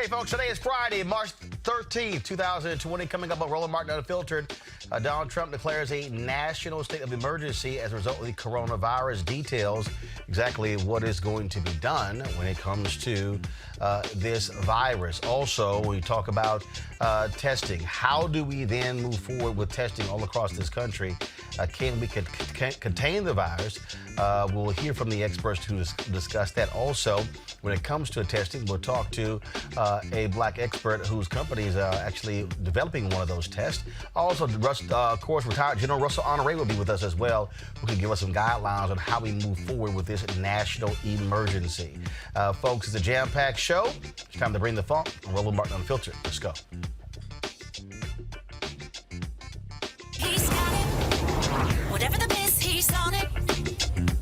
Hey, folks, today is Friday, March 13th, 2020. Coming up on Roland Unfiltered, Donald Trump declares a national state of emergency as a result of the coronavirus. Details exactly what is going to be done when it comes to this virus. Also, we talk about testing. How do we then move forward with testing all across this country? Can we contain the virus? We'll hear from the experts to discuss that. Also, when it comes to testing, we'll talk to a black expert whose company is actually developing one of those tests. Also, of course, retired General Russell Honore will be with us as well, who can give us some guidelines on how we move forward with this national emergency. Folks, it's a jam-packed show. It's time to bring the funk on Roland Martin Unfiltered. Let's go. He's got it. Whatever the miss, he's on it.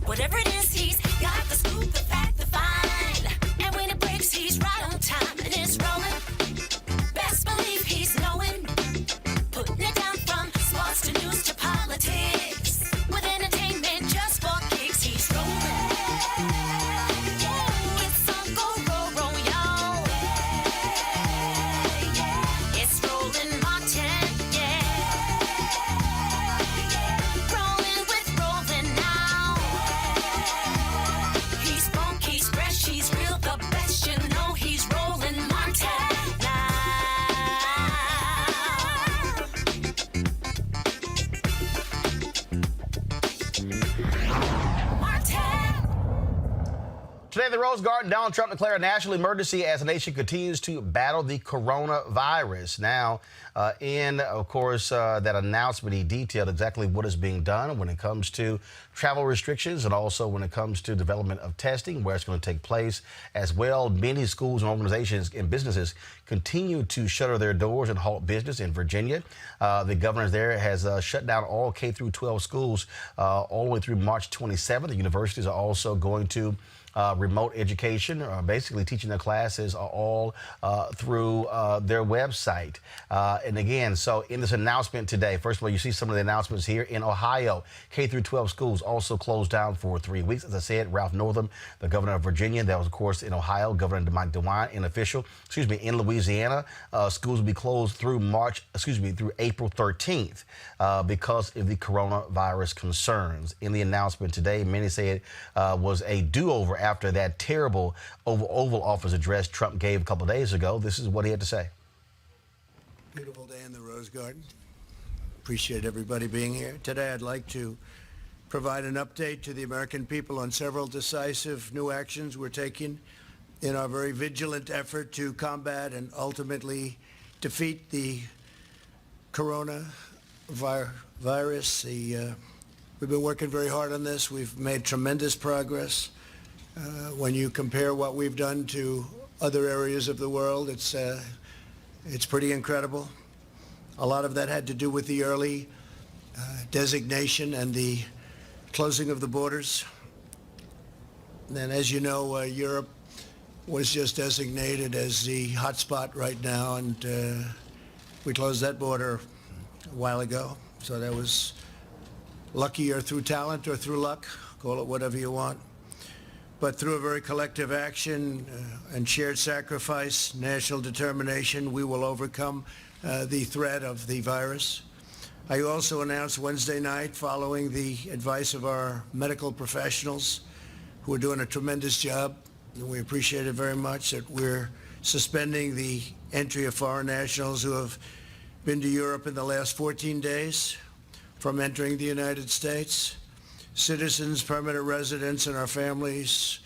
Whatever it is, he's got the scoop, the fact, the find. And when it breaks, he's right on time and it's rolling. Best believe he's knowing. Putting it down from sports to news to politics. With entertainment just for kicks, he's rolling. Yeah, it's Uncle Roro, y'all. Yeah, it's Roland Martin, yeah. Rolling with Roland now. He's funk, he's fresh, he's real, the best, you know he's Roland Martin now. Today at the Rose Garden, Donald Trump declared a national emergency as the nation continues to battle the coronavirus. Now, of course, that announcement, he detailed exactly what is being done when it comes to travel restrictions and also when it comes to development of testing, where it's going to take place as well. Many schools and organizations and businesses continue to shutter their doors and halt business in Virginia. The governor there has shut down all K through 12 schools all the way through March 27th. The universities are also going to remote education, basically teaching their classes all through their website. And again, so in this announcement today, first of all, you see some of the announcements here in Ohio. K through 12 schools also closed down for 3 weeks. As I said, Ralph Northam, the governor of Virginia, that was of course in Ohio, Governor Mike DeWine, in Louisiana, schools will be closed through through April 13th because of the coronavirus concerns. In the announcement today, many say it was a do-over after that terrible Oval Office address Trump gave a couple of days ago. This is what he had to say. Beautiful day in the Rose Garden. Appreciate everybody being here. Today I'd like to provide an update to the American people on several decisive new actions we're taking in our very vigilant effort to combat and ultimately defeat the coronavirus. We've been working very hard on this. We've made tremendous progress. When you compare what we've done to other areas of the world, it's pretty incredible. A lot of that had to do with the early designation and the closing of the borders. And as you know, Europe was just designated as the hotspot right now, and we closed that border a while ago. So that was lucky, or through talent or through luck, call it whatever you want. But through a very collective action and shared sacrifice, national determination, we will overcome the threat of the virus. I also announced Wednesday night, following the advice of our medical professionals, who are doing a tremendous job, and we appreciate it very much, that we're suspending the entry of foreign nationals who have been to Europe in the last 14 days from entering the United States. Citizens, permanent residents, and our families,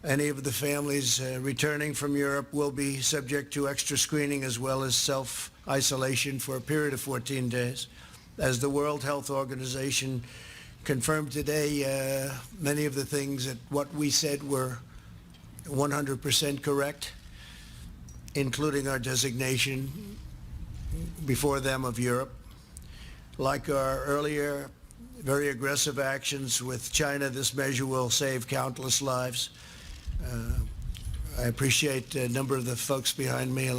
any of the families returning from Europe, will be subject to extra screening as well as self-isolation for a period of 14 days. As the World Health Organization confirmed today, many of the things that what we said were 100% correct, including our designation before them of Europe. Like our earlier very aggressive actions with China, this measure will save countless lives. I appreciate a number of the folks behind me,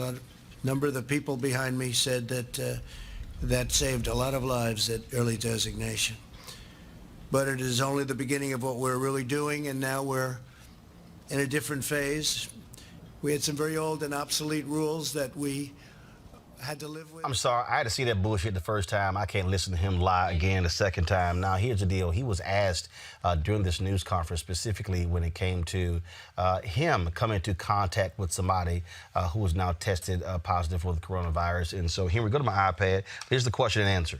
number of the people behind me said that that saved a lot of lives, that early designation. But it is only the beginning of what we're really doing, and now we're in a different phase. We had some very old and obsolete rules that we had to live with. I'm sorry, I had to see that bullshit the first time. I can't listen to him lie again the second time. Now, here's the deal. He was asked during this news conference, specifically when it came to him coming into contact with somebody who was now tested positive for the coronavirus. And so here we go to my iPad. Here's the question and answer.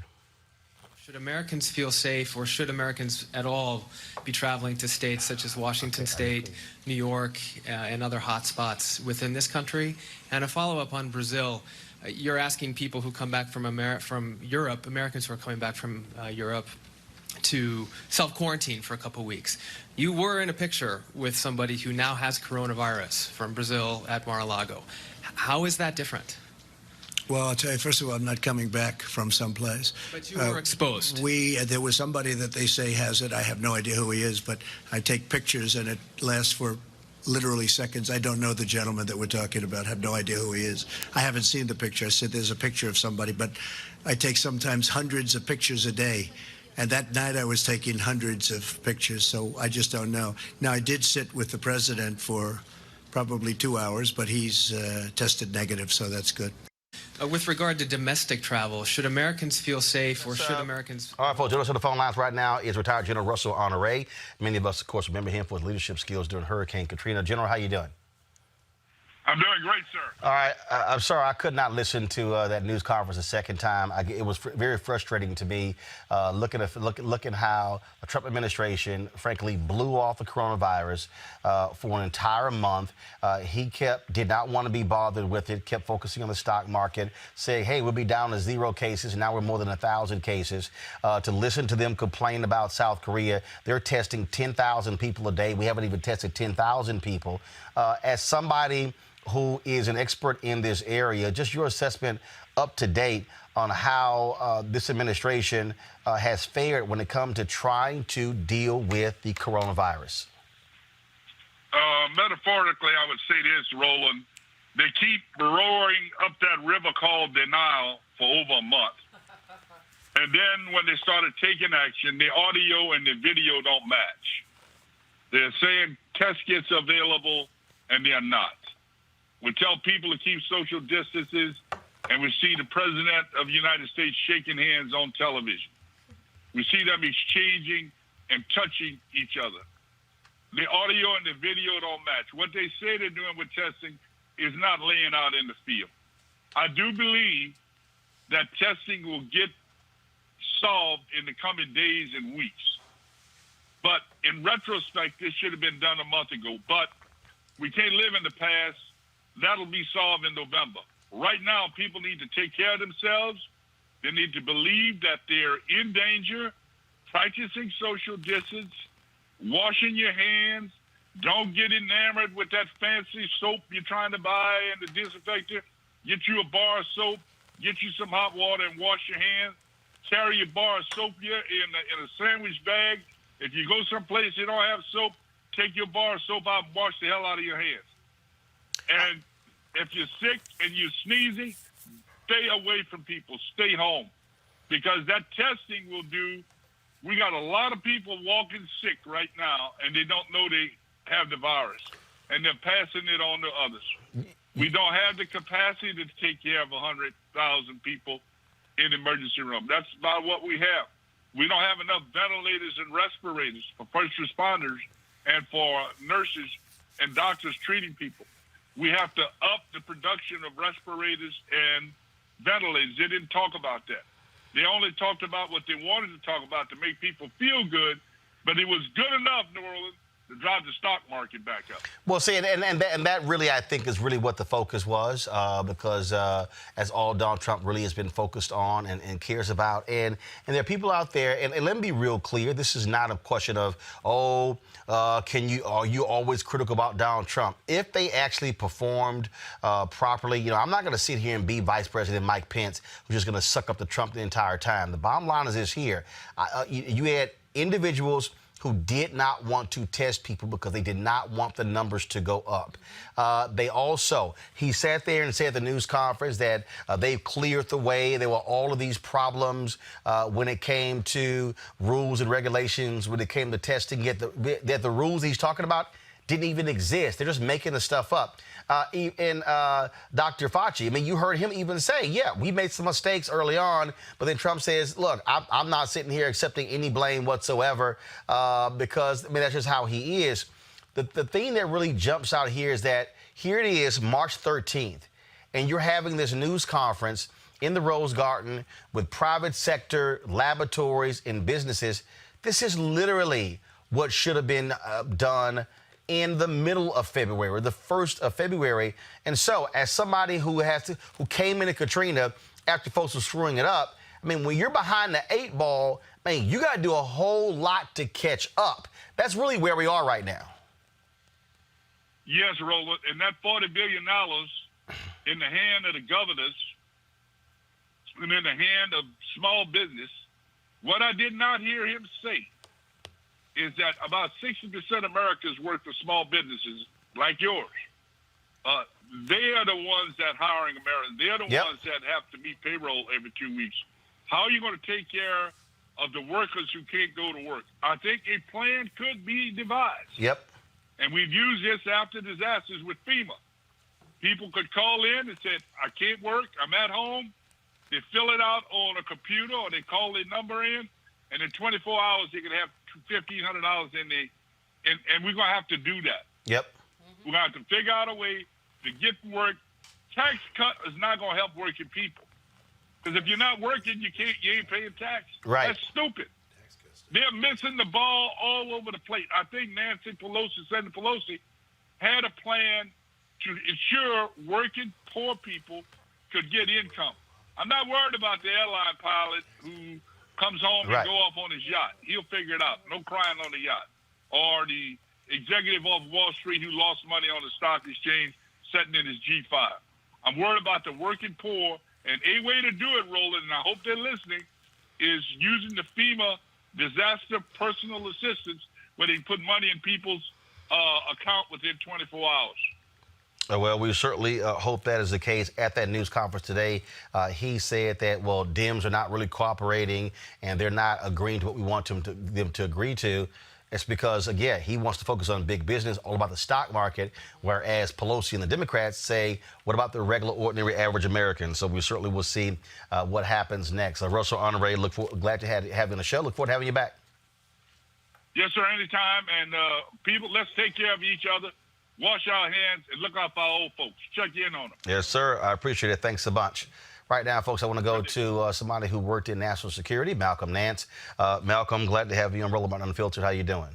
Should Americans feel safe, or should Americans at all be traveling to states such as Washington State, New York, and other hot spots within this country? And a follow-up on Brazil. You're asking people who come back from Europe, Americans who are coming back from Europe, to self-quarantine for a couple weeks. You were in a picture with somebody who now has coronavirus from Brazil at Mar-a-Lago. How is that different? Well, I'll tell you, first of all, I'm not coming back from someplace. But you were exposed. There was somebody that they say has it. I have no idea who he is, but I take pictures and it lasts for literally seconds. I don't know the gentleman that we're talking about. I have no idea who he is. I haven't seen the picture. I said there's a picture of somebody, but I take sometimes hundreds of pictures a day. And that night I was taking hundreds of pictures, so I just don't know. Now, I did sit with the president for probably 2 hours, but he's tested negative, so that's good. With regard to domestic travel, should Americans feel safe, or should Americans... All right, folks, joining us on the phone lines right now is retired General Russell Honore. Many of us, of course, remember him for his leadership skills during Hurricane Katrina. General, how you doing? I'm doing great, sir. All right. I'm sorry I could not listen to that news conference a second time. It was very frustrating to me looking how the Trump administration, frankly, blew off the coronavirus for an entire month. He did not want to be bothered with it, kept focusing on the stock market, saying, hey, we'll be down to 0 cases, and now we're more than 1,000 cases. To listen to them complain about South Korea, they're testing 10,000 people a day. We haven't even tested 10,000 people. As somebody who is an expert in this area, just your assessment up to date on how this administration has fared when it comes to trying to deal with the coronavirus. Metaphorically, I would say this, Roland. They keep roaring up that river called denial for over a month. And then when they started taking action, the audio and the video don't match. They're saying test kits available, and they're not. We tell people to keep social distances, and we see the President of the United States shaking hands on television. We see them exchanging and touching each other. The audio and the video don't match. What they say they're doing with testing is not laying out in the field. I do believe that testing will get solved in the coming days and weeks. But in retrospect, this should have been done a month ago. But we can't live in the past. That'll be solved in November. Right now, people need to take care of themselves. They need to believe that they're in danger, practicing social distance, washing your hands. Don't get enamored with that fancy soap you're trying to buy and the disinfector. Get you a bar of soap, get you some hot water and wash your hands. Carry your bar of soap here in a sandwich bag. If you go someplace you don't have soap, take your bar of soap out and wash the hell out of your hands. And if you're sick and you're sneezing, stay away from people. Stay home. Because that testing will do. We got a lot of people walking sick right now, and they don't know they have the virus. And they're passing it on to others. We don't have the capacity to take care of 100,000 people in the emergency room. That's about what we have. We don't have enough ventilators and respirators for first responders and for nurses and doctors treating people. We have to up the production of respirators and ventilators. They didn't talk about that. They only talked about what they wanted to talk about to make people feel good, but it was good enough, New Orleans, to drive the stock market back up. Well, see, and that really, I think, is really what the focus was, because as all Donald Trump really has been focused on and cares about. And there are people out there, and let me be real clear, this is not a question of, are you always critical about Donald Trump? If they actually performed properly, I'm not going to sit here and be Vice President Mike Pence, who's just going to suck up to Trump the entire time. The bottom line is this here. You had individuals who did not want to test people because they did not want the numbers to go up. He sat there and said at the news conference that they've cleared the way. There were all of these problems when it came to rules and regulations, when it came to testing, yet the rules he's talking about didn't even exist. They're just making the stuff up. And Dr. Fauci, I mean, you heard him even say, yeah, we made some mistakes early on, but then Trump says, look, I'm not sitting here accepting any blame whatsoever because, I mean, that's just how he is. The thing that really jumps out here is that here it is, March 13th, and you're having this news conference in the Rose Garden with private sector laboratories and businesses. This is literally what should have been done in the middle of February, or the 1st of February. And so, as somebody who came into Katrina after folks were screwing it up, I mean, when you're behind the 8 ball, man, you got to do a whole lot to catch up. That's really where we are right now. Yes, Roland, and that $40 billion in the hand of the governors and in the hand of small business, what I did not hear him say is that about 60% of Americans work for small businesses like yours. They are the ones that hiring Americans. They're the ones that have to meet payroll every 2 weeks. How are you going to take care of the workers who can't go to work? I think a plan could be devised. Yep. And we've used this after disasters with FEMA. People could call in and say, I can't work, I'm at home. They fill it out on a computer or they call their number in, and in 24 hours they can have $1,500 in there. And we're going to have to do that. Yep. We're going to have to figure out a way to get to work. Tax cut is not going to help working people. Because if you're not working, you ain't paying tax. Right. That's stupid. They're missing the ball all over the plate. I think Senator Pelosi, had a plan to ensure working poor people could get income. I'm not worried about the airline pilot who comes home and go off on his yacht. He'll figure it out. No crying on the yacht. Or the executive off Wall Street who lost money on the stock exchange sitting in his G5. I'm worried about the working poor. And a way to do it, Roland, and I hope they're listening, is using the FEMA disaster personal assistance where they put money in people's account within 24 hours. Well, we certainly hope that is the case. At that news conference today, he said that, well, Dems are not really cooperating and they're not agreeing to what we want them to agree to. It's because, again, he wants to focus on big business, all about the stock market, whereas Pelosi and the Democrats say, what about the regular, ordinary, average American? So we certainly will see what happens next. Russell Honore, glad to have you on the show. Look forward to having you back. Yes, sir, anytime. And people, let's take care of each other. Wash our hands and look out for our old folks. Check in on them. Yes, sir. I appreciate it. Thanks a bunch. Right now, folks, I want to go to somebody who worked in national security, Malcolm Nance. Malcolm, glad to have you on Roland Unfiltered. How you doing?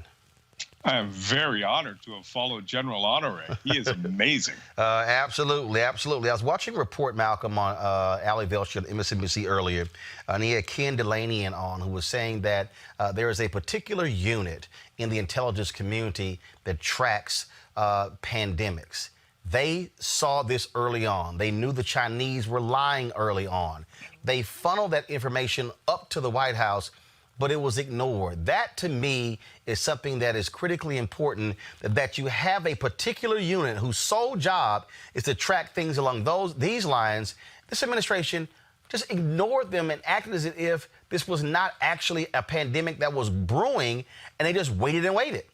I am very honored to have followed General Honore. He is amazing. Absolutely, absolutely. I was watching a report, Malcolm, on Ali Velshi on MSNBC earlier, and he had Ken Delaney on, who was saying that there is a particular unit in the intelligence community that tracks pandemics. They saw this early on. They knew the Chinese were lying early on. They funneled that information up to the White House, but it was ignored. That, to me, is something that is critically important, that you have a particular unit whose sole job is to track things along these lines. This administration just ignored them and acted as if this was not actually a pandemic that was brewing, and they just waited and waited.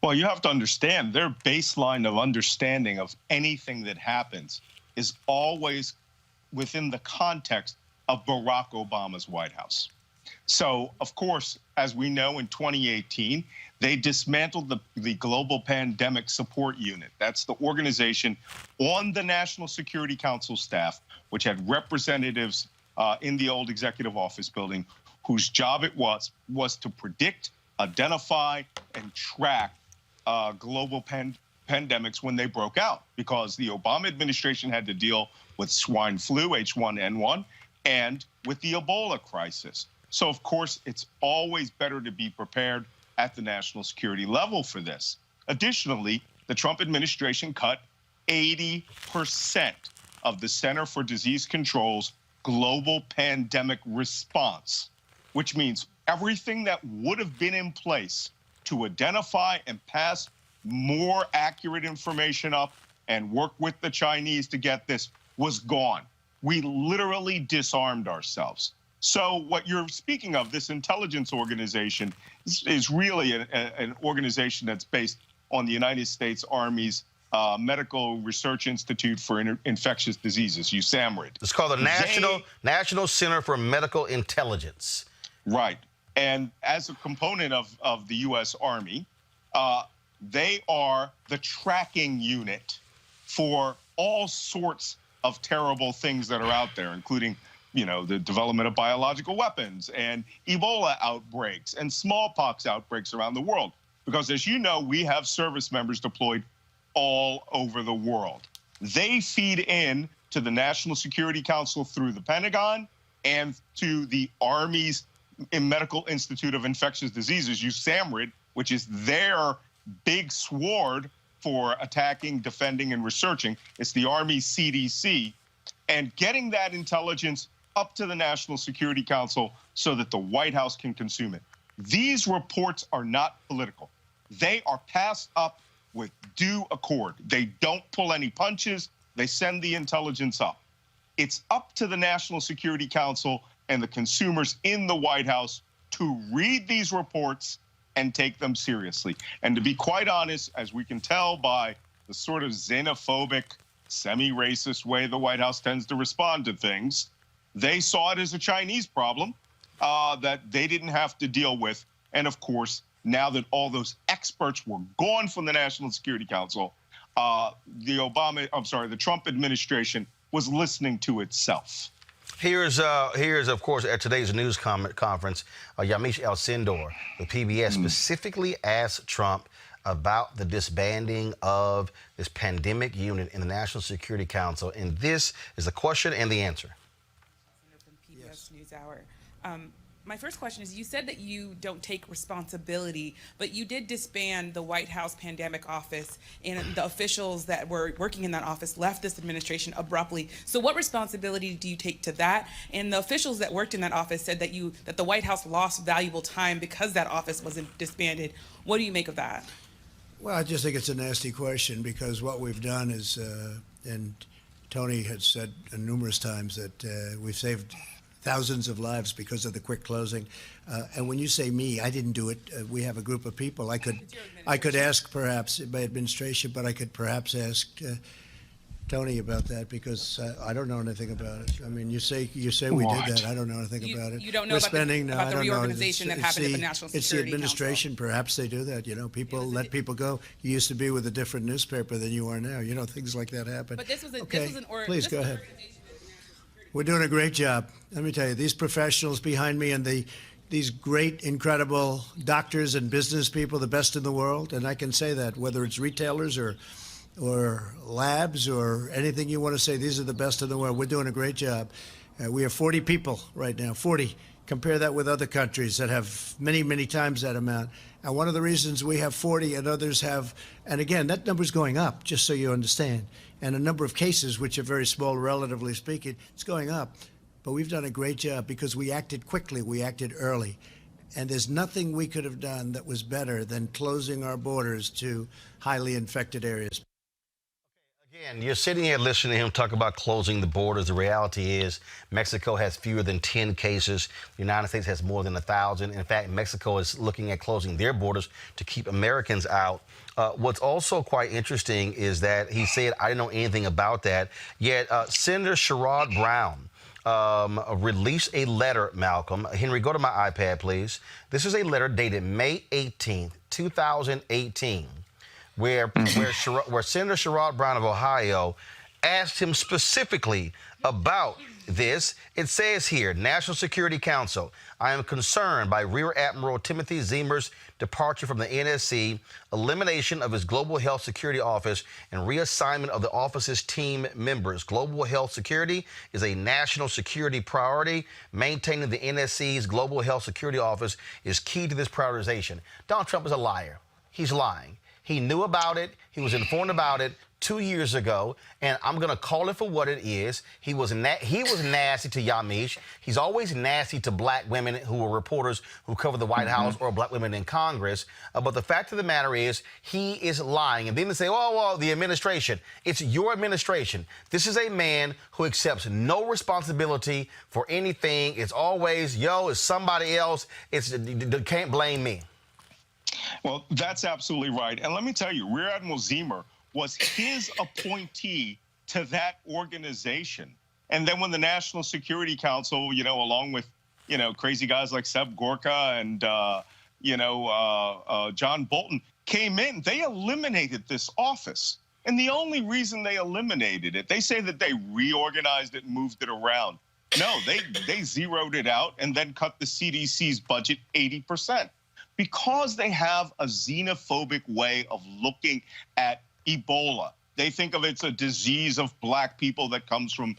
Well, you have to understand, their baseline of understanding of anything that happens is always within the context of Barack Obama's White House. So, of course, as we know, in 2018, they dismantled the Global Pandemic Support Unit. That's the organization on the National Security Council staff, which had representatives in the old executive office building, whose job it was to predict, identify, and track global pandemics when they broke out, because the Obama administration had to deal with swine flu, H1N1, and with the Ebola crisis. So, of course, it's always better to be prepared at the national security level for this. Additionally, the Trump administration cut 80% of the Center for Disease Control's global pandemic response, which means everything that would have been in place to identify and pass more accurate information up and work with the Chinese to get this was gone. We literally disarmed ourselves. So what you're speaking of, this intelligence organization, is really an organization that's based on the United States Army's Medical Research Institute for Infectious Diseases, USAMRIID. It's called the National Center for Medical Intelligence. Right. And as a component of the U.S. Army, they are the tracking unit for all sorts of terrible things that are out there, including, you know, the development of biological weapons and Ebola outbreaks and smallpox outbreaks around the world. Because as you know, we have service members deployed all over the world. They feed in to the National Security Council through the Pentagon and to the Army's Medical Institute of Infectious Diseases, USAMRIID, which is their big sword for attacking, defending, and researching. It's the Army CDC. And getting that intelligence up to the National Security Council so that the White House can consume it. These reports are not political. They are passed up with due accord. They don't pull any punches. They send the intelligence up. It's up to the National Security Council and the consumers in the White House to read these reports and take them seriously. And to be quite honest, as we can tell by the sort of xenophobic, semi-racist way the White House tends to respond to things, they saw it as a Chinese problem that they didn't have to deal with. And of course, now that all those experts were gone from the National Security Council, the Trump administration was listening to itself. Here's of course, at today's news conference, Yamiche Alcindor, the PBS, specifically asked Trump about the disbanding of this pandemic unit in the National Security Council. And this is the question and the answer. From PBS NewsHour. My first question is, you said that you don't take responsibility, but you did disband the White House Pandemic Office, and the officials that were working in that office left this administration abruptly. So what responsibility do you take to that? And the officials that worked in that office said that the White House lost valuable time because that office wasn't disbanded. What do you make of that? Well, I just think it's a nasty question, because what we've done is, and Tony had said numerous times that we've saved thousands of lives because of the quick closing. And when you say me, I didn't do it. We have a group of people. I could ask perhaps my administration, but I could perhaps ask Tony about that, because I don't know anything about it. I mean, you say we did that. I don't know anything about it. You don't know about the reorganization that happened at the National Security It's the administration. Council. Perhaps they do that. You know, people let people go. You used to be with a different newspaper than you are now. You know, things like that happen. But this was Please go ahead. We're doing a great job. Let me tell you, these professionals behind me and these great, incredible doctors and business people, the best in the world, and I can say that, whether it's retailers or labs or anything you want to say, these are the best in the world. We're doing a great job. We have 40 people right now, 40. Compare that with other countries that have many, many times that amount. And one of the reasons we have 40 and others have, and again, that number's going up, just so you understand. And a number of cases, which are very small, relatively speaking, it's going up. But we've done a great job because we acted quickly, we acted early. And there's nothing we could have done that was better than closing our borders to highly infected areas. Again, you're sitting here listening to him talk about closing the borders. The reality is Mexico has fewer than 10 cases. The United States has more than 1,000. In fact, Mexico is looking at closing their borders to keep Americans out. What's also quite interesting is that he said, I didn't know anything about that. Yet Senator Sherrod Brown released a letter, Malcolm. Henry, go to my iPad, please. This is a letter dated May 18th, 2018. Where Senator Sherrod Brown of Ohio asked him specifically about this. It says here, National Security Council, I am concerned by Rear Admiral Timothy Zimmer's departure from the NSC, elimination of his Global Health Security Office, and reassignment of the office's team members. Global health security is a national security priority. Maintaining the NSC's Global Health Security Office is key to this prioritization. Donald Trump is a liar. He's lying. He knew about it. He was informed about it 2 years ago, and I'm going to call it for what it is. He was nasty to Yamiche. He's always nasty to black women who are reporters who cover the White House or black women in Congress. But the fact of the matter is, he is lying. And then they say, oh, well, the administration. It's your administration. This is a man who accepts no responsibility for anything. It's always, yo, it's somebody else. You can't blame me. Well, that's absolutely right. And let me tell you, Rear Admiral Ziemer was his appointee to that organization. And then when the National Security Council, along with, crazy guys like Seb Gorka and, John Bolton came in, they eliminated this office. And the only reason they eliminated it, they say that they reorganized it and moved it around. No, they zeroed it out and then cut the CDC's budget 80%. Because they have a xenophobic way of looking at Ebola. They think of it as a disease of black people that comes from,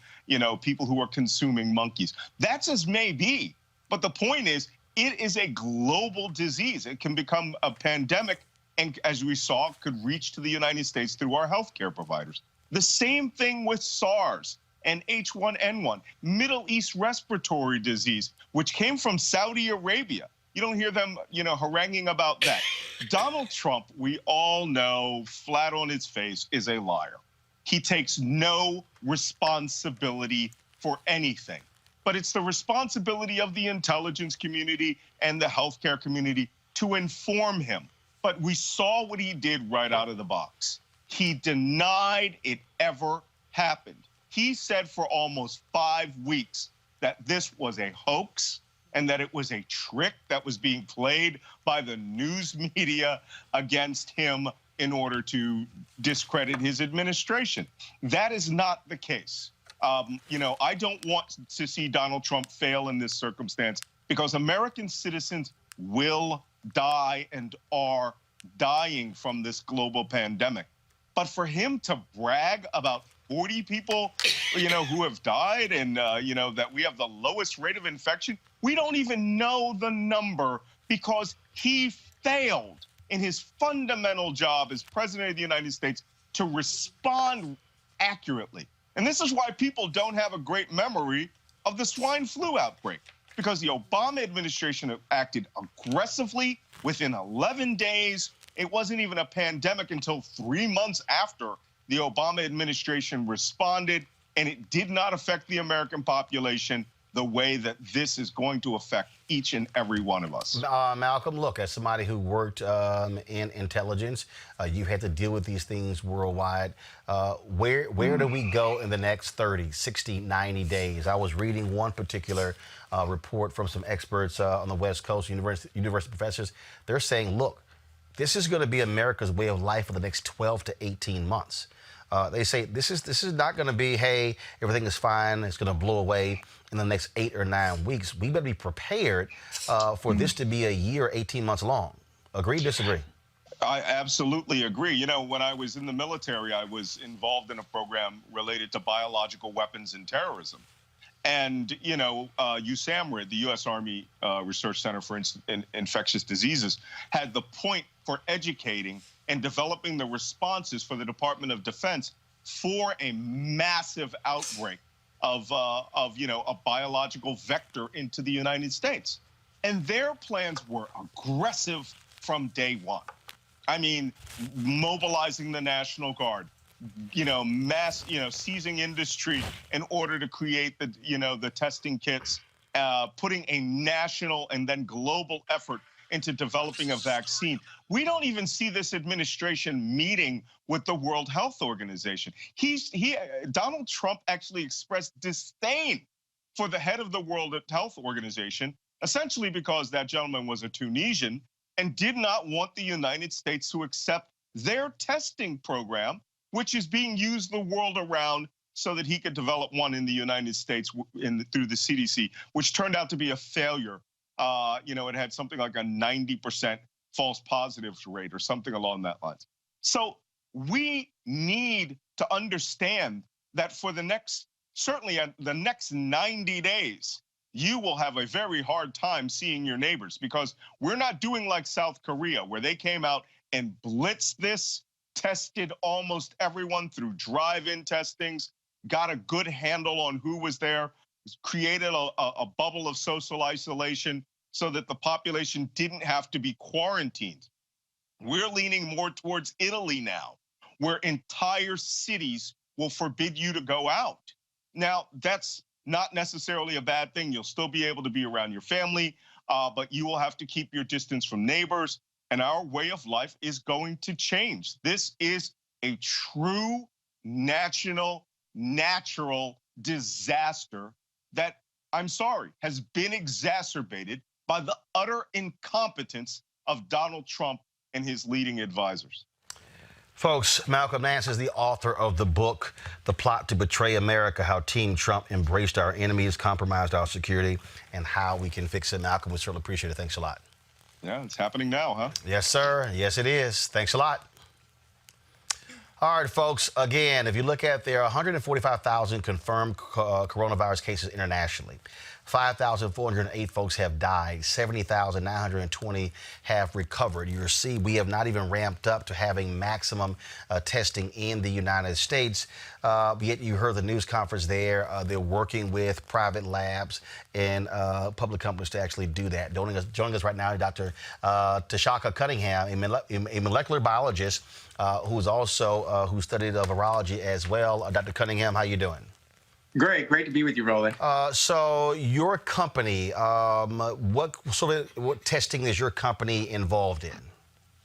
people who are consuming monkeys. That's as may be. But the point is, it is a global disease. It can become a pandemic, and as we saw, could reach to the United States through our healthcare providers. The same thing with SARS and H1N1, Middle East respiratory disease, which came from Saudi Arabia. You don't hear them, haranguing about that. Donald Trump, we all know, flat on his face, is a liar. He takes no responsibility for anything. But it's the responsibility of the intelligence community and the healthcare community to inform him. But we saw what he did right out of the box. He denied it ever happened. He said for almost 5 weeks that this was a hoax and that it was a trick that was being played by the news media against him in order to discredit his administration. That is not the case. I don't want to see Donald Trump fail in this circumstance because American citizens will die and are dying from this global pandemic. But for him to brag about 40 people, who have died and, that we have the lowest rate of infection, we don't even know the number because he failed in his fundamental job as president of the United States to respond accurately. And this is why people don't have a great memory of the swine flu outbreak, because the Obama administration acted aggressively within 11 days. It wasn't even a pandemic until 3 months after the Obama administration responded, and it did not affect the American population the way that this is going to affect each and every one of us. Malcolm, look, as somebody who worked in intelligence, you had to deal with these things worldwide. Where do we go in the next 30, 60, 90 days? I was reading one particular report from some experts on the West Coast, university professors. They're saying, look, this is going to be America's way of life for the next 12 to 18 months. They say this is not going to be, hey, everything is fine, it's going to blow away in the next 8 or 9 weeks. We better be prepared for this to be a year, 18 months long. Agree, disagree? I absolutely agree. When I was in the military, I was involved in a program related to biological weapons and terrorism. And, USAMRIID, the U.S. Army Research Center for Infectious Diseases, had the point for educating and developing the responses for the Department of Defense for a massive outbreak of a biological vector into the United States. And their plans were aggressive from day one. I mean, mobilizing the National Guard, seizing industry in order to create the testing kits, putting a national and then global effort into developing a vaccine. We don't even see this administration meeting with the World Health Organization. Donald Trump actually expressed disdain for the head of the World Health Organization, essentially because that gentleman was a Tunisian and did not want the United States to accept their testing program, which is being used the world around so that he could develop one in the United States through the CDC, which turned out to be a failure. It had something like a 90% false positives rate or something along that lines. So we need to understand that for the next 90 days, you will have a very hard time seeing your neighbors because we're not doing like South Korea, where they came out and blitzed this, tested almost everyone through drive-in testings, got a good handle on who was there, created a bubble of social isolation so that the population didn't have to be quarantined. We're leaning more towards Italy now, where entire cities will forbid you to go out. Now, that's not necessarily a bad thing. You'll still be able to be around your family, but you will have to keep your distance from neighbors. and our way of life is going to change. This is a true natural disaster that, I'm sorry, has been exacerbated by the utter incompetence of Donald Trump and his leading advisors. Folks, Malcolm Nance is the author of the book, The Plot to Betray America, How Team Trump Embraced Our Enemies, Compromised Our Security, and How We Can Fix It. Malcolm, we certainly appreciate it. Thanks a lot. Yeah, it's happening now, huh? Yes, sir. Yes, it is. Thanks a lot. All right, folks, again, if you look at there are 145,000 confirmed coronavirus cases internationally. 5,408 folks have died. 70,920 have recovered. You see, we have not even ramped up to having maximum testing in the United States. Yet you heard the news conference there. They're working with private labs and public companies to actually do that. Joining us right now is Dr. Tashaka Cunningham, a molecular biologist who's also who studied virology as well. Dr. Cunningham, how you doing? Great to be with you, Roland. So your company, what testing is your company involved in?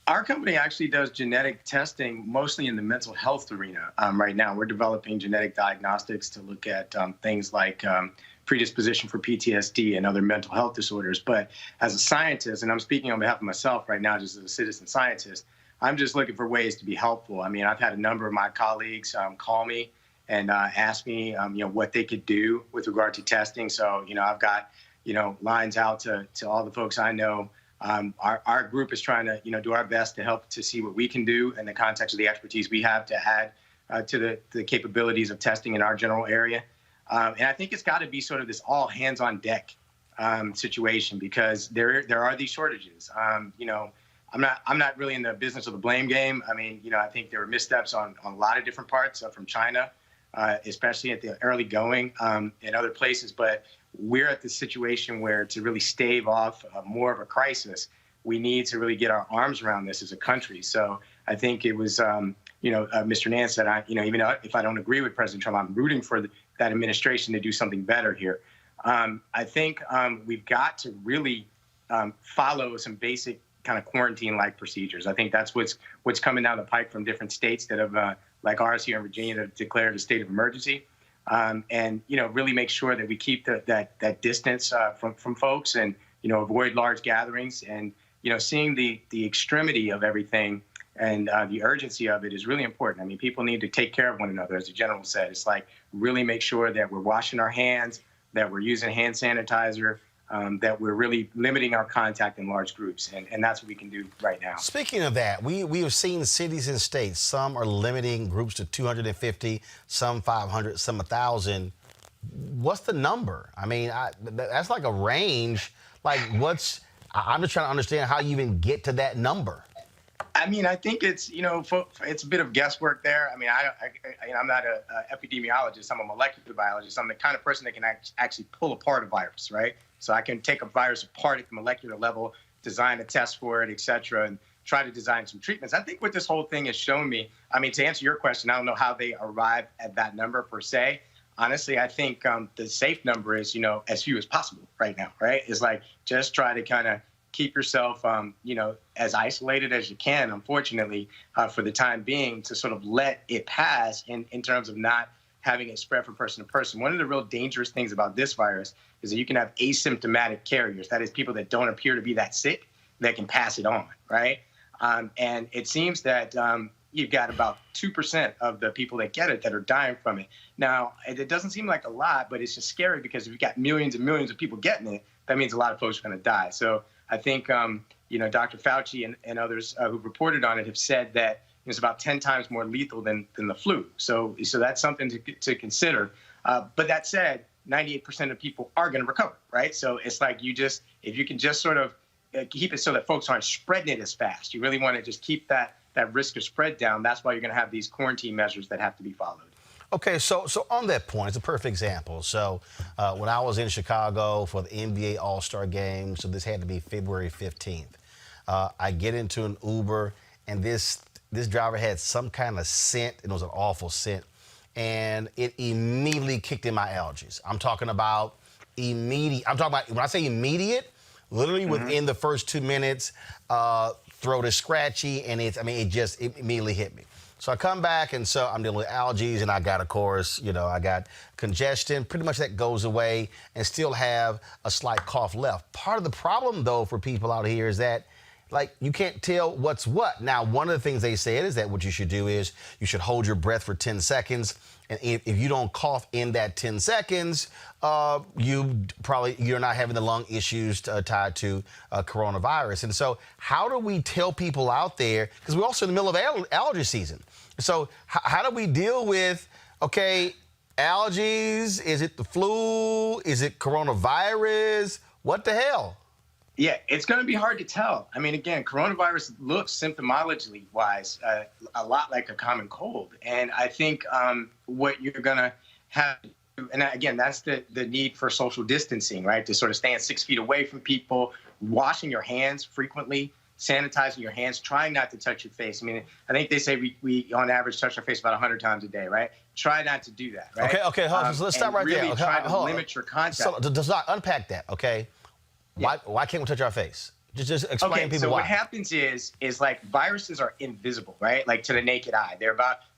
Our company actually does genetic testing mostly in the mental health arena. Right now, we're developing genetic diagnostics to look at things like predisposition for PTSD and other mental health disorders. But as a scientist, and I'm speaking on behalf of myself right now, just as a citizen scientist, I'm just looking for ways to be helpful. I mean, I've had a number of my colleagues call me and ask me, what they could do with regard to testing. So, I've got, lines out to all the folks I know. Our group is trying to, do our best to help to see what we can do in the context of the expertise we have to add to the capabilities of testing in our general area. And I think it's got to be sort of this all hands on deck situation, because there are these shortages. I'm not really in the business of the blame game. I mean, I think there were missteps on a lot of different parts from China, especially at the early going in other places. But we're at the situation where to really stave off more of a crisis, we need to really get our arms around this as a country. So I think it was, Mr. Nance said, even if I don't agree with President Trump, I'm rooting for that administration to do something better here. I think we've got to really follow some basic kind of quarantine-like procedures. I think that's what's coming down the pike from different states that have, like ours here in Virginia, that have declared a state of emergency, and really make sure that we keep that distance from folks, and avoid large gatherings, and seeing the extremity of everything and the urgency of it is really important. I mean, people need to take care of one another, as the general said. It's like really make sure that we're washing our hands, that we're using hand sanitizer, that we're really limiting our contact in large groups, and that's what we can do right now. Speaking of that, we have seen cities and states, some are limiting groups to 250, some 500, some 1,000. What's the number? I mean, that's like a range. Like, I'm just trying to understand how you even get to that number. I mean, I think it's, it's a bit of guesswork there. I mean, I'm not an epidemiologist. I'm a molecular biologist. I'm the kind of person that can actually pull apart a virus, right? So I can take a virus apart at the molecular level, design a test for it, et cetera, and try to design some treatments. I think what this whole thing has shown me, I mean, to answer your question, I don't know how they arrive at that number per se. Honestly, I think the safe number is, as few as possible right now, right? It's like just try to kind of keep yourself, as isolated as you can, unfortunately, for the time being, to sort of let it pass in terms of not having it spread from person to person. One of the real dangerous things about this virus is that you can have asymptomatic carriers. That is, people that don't appear to be that sick that can pass it on, right? And it seems that you've got about 2% of the people that get it that are dying from it. Now, it doesn't seem like a lot, but it's just scary because if you've got millions and millions of people getting it, that means a lot of folks are going to die. So I think, Dr. Fauci and others who've reported on it have said that it's about 10 times more lethal than the flu. So that's something to consider. But that said, 98% of people are going to recover, right? So it's like if you can just sort of keep it so that folks aren't spreading it as fast. You really want to just keep that risk of spread down. That's why you're going to have these quarantine measures that have to be followed. Okay, so on that point, it's a perfect example. So when I was in Chicago for the NBA All-Star Game, so this had to be February 15th, I get into an Uber, and this driver had some kind of scent, and it was an awful scent, and it immediately kicked in my allergies. I'm talking about immediate. When I say immediate, literally within the first 2 minutes, throat is scratchy, and it immediately hit me. So I come back, and so I'm dealing with allergies, and I got, of course, I got congestion. Pretty much that goes away, and still have a slight cough left. Part of the problem, though, for people out here is that, like, you can't tell what's what. Now, one of the things they said is that what you should do is you should hold your breath for 10 seconds. And if you don't cough in that 10 seconds, you're not having the lung issues tied to coronavirus. And so how do we tell people out there, because we're also in the middle of allergy season. So how do we deal with, okay, allergies? Is it the flu? Is it coronavirus? What the hell? Yeah, it's going to be hard to tell. I mean, again, coronavirus looks symptomologically-wise a lot like a common cold. And I think what you're going to have to do, and again, that's the need for social distancing, right? To sort of stand 6 feet away from people, washing your hands frequently, sanitizing your hands, trying not to touch your face. I mean, I think they say we on average touch our face about 100 times a day, right? Try not to do that, right? Okay, hold on. Let's stop right really there. Okay, try to limit your contact. So does not unpack that, okay? Why can't we touch our face? Just explain to people so why. What happens is like viruses are invisible, right? Like to the naked eye.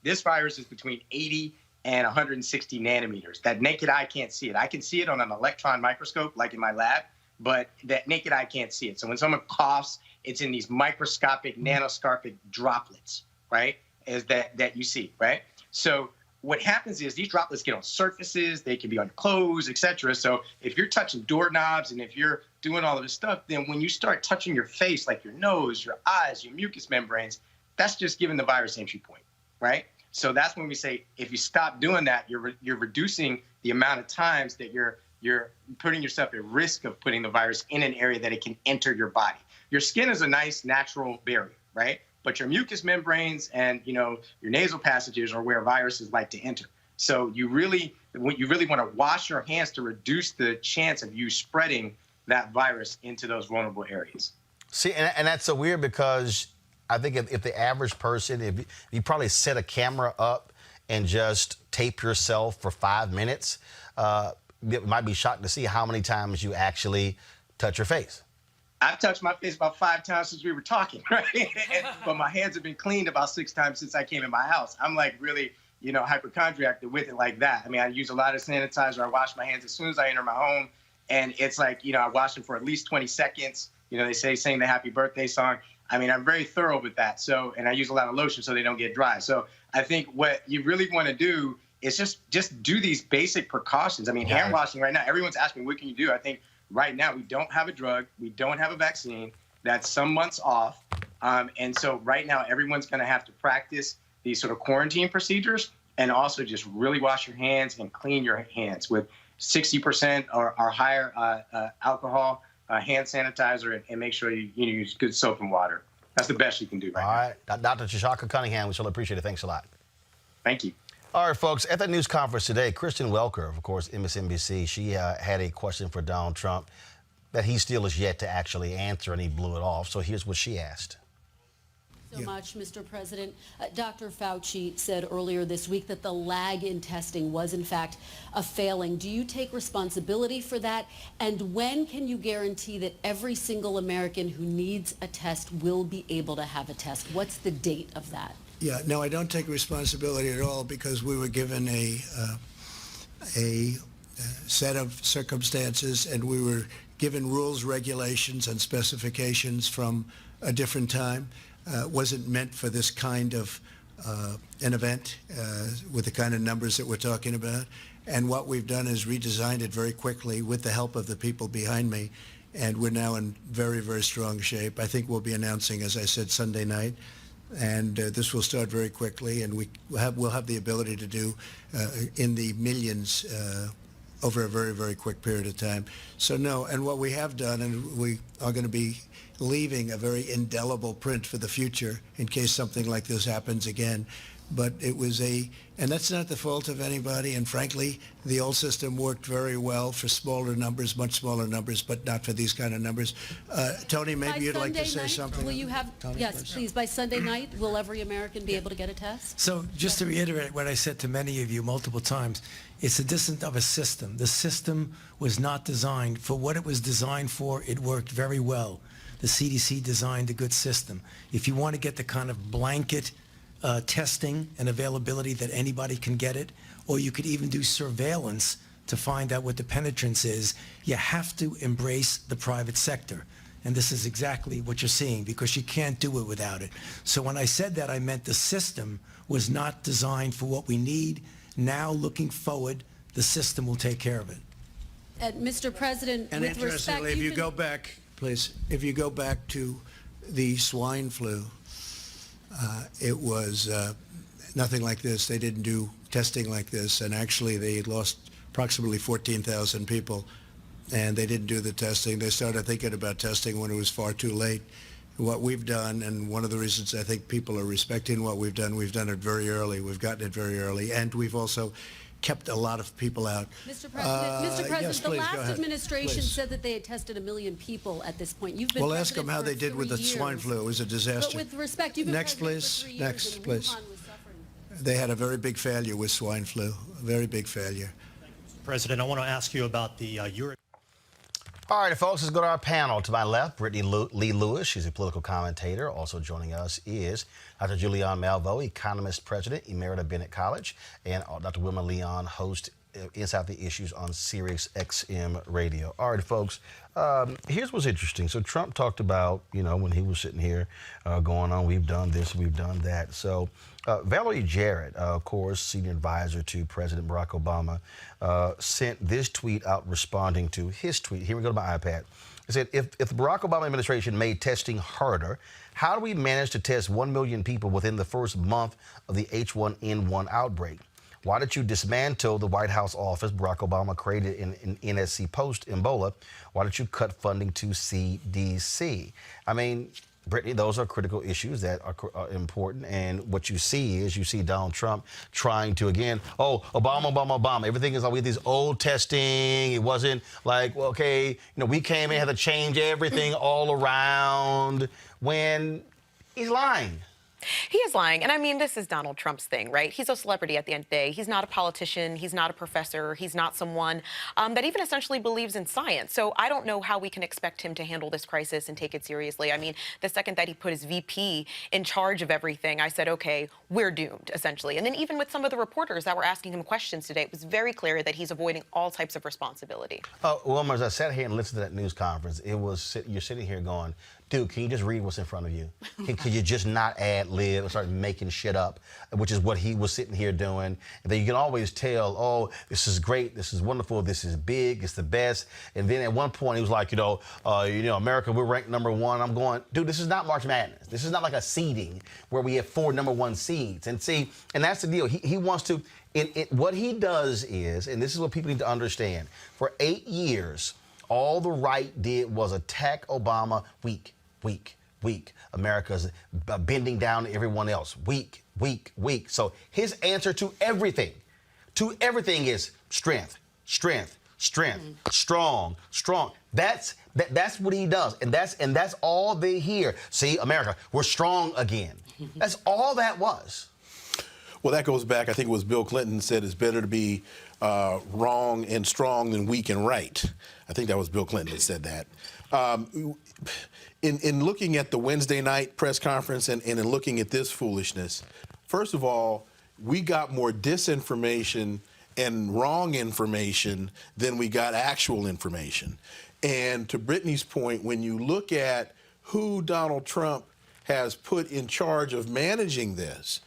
This virus is between 80 and 160 nanometers. That naked eye can't see it. I can see it on an electron microscope, like in my lab, but that naked eye can't see it. So when someone coughs, it's in these microscopic, nanoscopic droplets, right? That you see, right? So what happens is these droplets get on surfaces, they can be on clothes, etc. So if you're touching doorknobs and if you're doing all of this stuff, then when you start touching your face, like your nose, your eyes, your mucous membranes, that's just giving the virus entry point, right? So that's when we say if you stop doing that, you're reducing the amount of times that you're putting yourself at risk of putting the virus in an area that it can enter your body. Your skin is a nice natural barrier, right? But your mucous membranes and your nasal passages are where viruses like to enter. So you really want to wash your hands to reduce the chance of you spreading that virus into those vulnerable areas. See, and that's so weird because I think if the average person, if you probably set a camera up and just tape yourself for 5 minutes, it might be shocked to see how many times you actually touch your face. I've touched my face about 5 times since we were talking, right? But my hands have been cleaned about 6 times since I came in my house. I'm like really, hypochondriac with it like that. I mean, I use a lot of sanitizer. I wash my hands as soon as I enter my home. And it's like, I wash them for at least 20 seconds. They say sing the happy birthday song. I mean, I'm very thorough with that. So, and I use a lot of lotion so they don't get dry. So I think what you really want to do is just do these basic precautions. I mean, hand washing right now, everyone's asking, what can you do? I think right now, we don't have a drug. We don't have a vaccine. That's some months off. And so right now, everyone's going to have to practice these sort of quarantine procedures and also just really wash your hands and clean your hands with 60% or higher alcohol, hand sanitizer, and make sure you use good soap and water. That's the best you can do right now. All right. Dr. Chashaka Cunningham, we shall appreciate it. Thanks a lot. Thank you. All right, folks, at the news conference today, Kristen Welker, of course, MSNBC, she had a question for Donald Trump that he still is yet to actually answer, and he blew it off. So here's what she asked. So much, Mr. President. Dr. Fauci said earlier this week that the lag in testing was, in fact, a failing. Do you take responsibility for that? And when can you guarantee that every single American who needs a test will be able to have a test? What's the date of that? Yeah, no, I don't take responsibility at all because we were given a set of circumstances and we were given rules, regulations, and specifications from a different time. Wasn't meant for this kind of an event with the kind of numbers that we're talking about. And what we've done is redesigned it very quickly with the help of the people behind me. And we're now in very, very strong shape. I think we'll be announcing, as I said, Sunday night. And this will start very quickly, and we'll have the ability to do in the millions over a very, very quick period of time. So no, and what we have done, and we are going to be leaving a very indelible print for the future in case something like this happens again. But it was and that's not the fault of anybody. And frankly, the old system worked very well for smaller numbers, much smaller numbers, but not for these kind of numbers. Tony, maybe you'd like to say something. Will you have, Tony, yes, please, by Sunday night, will every American be able to get a test? So just to reiterate what I said to many of you multiple times, it's a dissonance of a system. The system was not designed for what it was designed for. It worked very well. the CDC designed a good system. If you want to get the kind of blanket testing and availability that anybody can get it, or you could even do surveillance to find out what the penetrance is, you have to embrace the private sector. And this is exactly what you're seeing, because you can't do it without it. So when I said that, I meant the system was not designed for what we need. Now, looking forward, the system will take care of it. Mr. President, And with respect, interestingly, if you go back, please, if you go back to the swine flu, it was nothing like this. They didn't do testing like this, and actually they lost approximately 14,000 people, and they didn't do the testing. They started thinking about testing when it was far too late. What we've done, and one of the reasons I think people are respecting what we've done it very early. We've gotten it very early, and we've also kept a lot of people out. Mr. President, yes, the please, go last ahead. administration Please. said that they had tested 1 million people at this point. You've been Well, ask them president how for they did with the 3 swine years. flu. It was a disaster. But with respect, you've been Next, president please. for 3 years, Next, and please. Wuhan was suffering. They had a very big failure with swine flu, a very big failure. President, I want to ask you about the Europe. All right, folks, let's go to our panel. To my left, Brittany Lee Lewis. She's a political commentator. Also joining us is Dr. Julian Malveaux, economist, president, Emerita Bennett College, and Dr. Wilma Leon, host Inside the Issues on Sirius XM Radio. All right, folks, here's what's interesting. So Trump talked about, when he was sitting here going on, we've done this, we've done that. So Valerie Jarrett, of course, senior advisor to President Barack Obama, sent this tweet out responding to his tweet. Here we go to my iPad. It said, if the Barack Obama administration made testing harder, how do we manage to test 1 million people within the first month of the H1N1 outbreak? Why did you dismantle the White House office Barack Obama created in NSC post-Ebola? Why did you cut funding to CDC? I mean, Brittany, those are critical issues that are important. And what you see Donald Trump trying to, again, Obama. Everything is like with these old testing. It wasn't like, well, okay, we came in, had to change everything all around, when he's lying. He is lying. And I mean, this is Donald Trump's thing, right? He's a celebrity at the end of the day. He's not a politician. He's not a professor. He's not someone that even essentially believes in science. So I don't know how we can expect him to handle this crisis and take it seriously. I mean, the second that he put his VP in charge of everything, I said, okay, we're doomed, essentially. And then even with some of the reporters that were asking him questions today, it was very clear that he's avoiding all types of responsibility. Wilma, as I sat here and listened to that news conference, you're sitting here going, dude, can you just read what's in front of you? Can you just not ad-lib and start making shit up, which is what he was sitting here doing? And then you can always tell, this is great, this is wonderful, this is big, it's the best. And then at one point he was like, America, we're ranked #1. I'm going, dude, this is not March Madness. This is not like a seeding where we have 4 #1 seeds. And see, and that's the deal. He wants to, what he does is, and this is what people need to understand, for 8 years, all the right did was attack Obama weak. America's bending down to everyone else. Weak. So his answer to everything is strength, strong. That's what he does, and that's all they hear. See, America, we're strong again. That's all that was. Well, that goes back, I think it was Bill Clinton said it's better to be wrong and strong than weak and right. I think that was Bill Clinton that said that. In looking at the Wednesday night press conference and in looking at this foolishness, first of all, we got more disinformation and wrong information than we got actual information. And to Brittany's point, when you look at who Donald Trump has put in charge of managing this,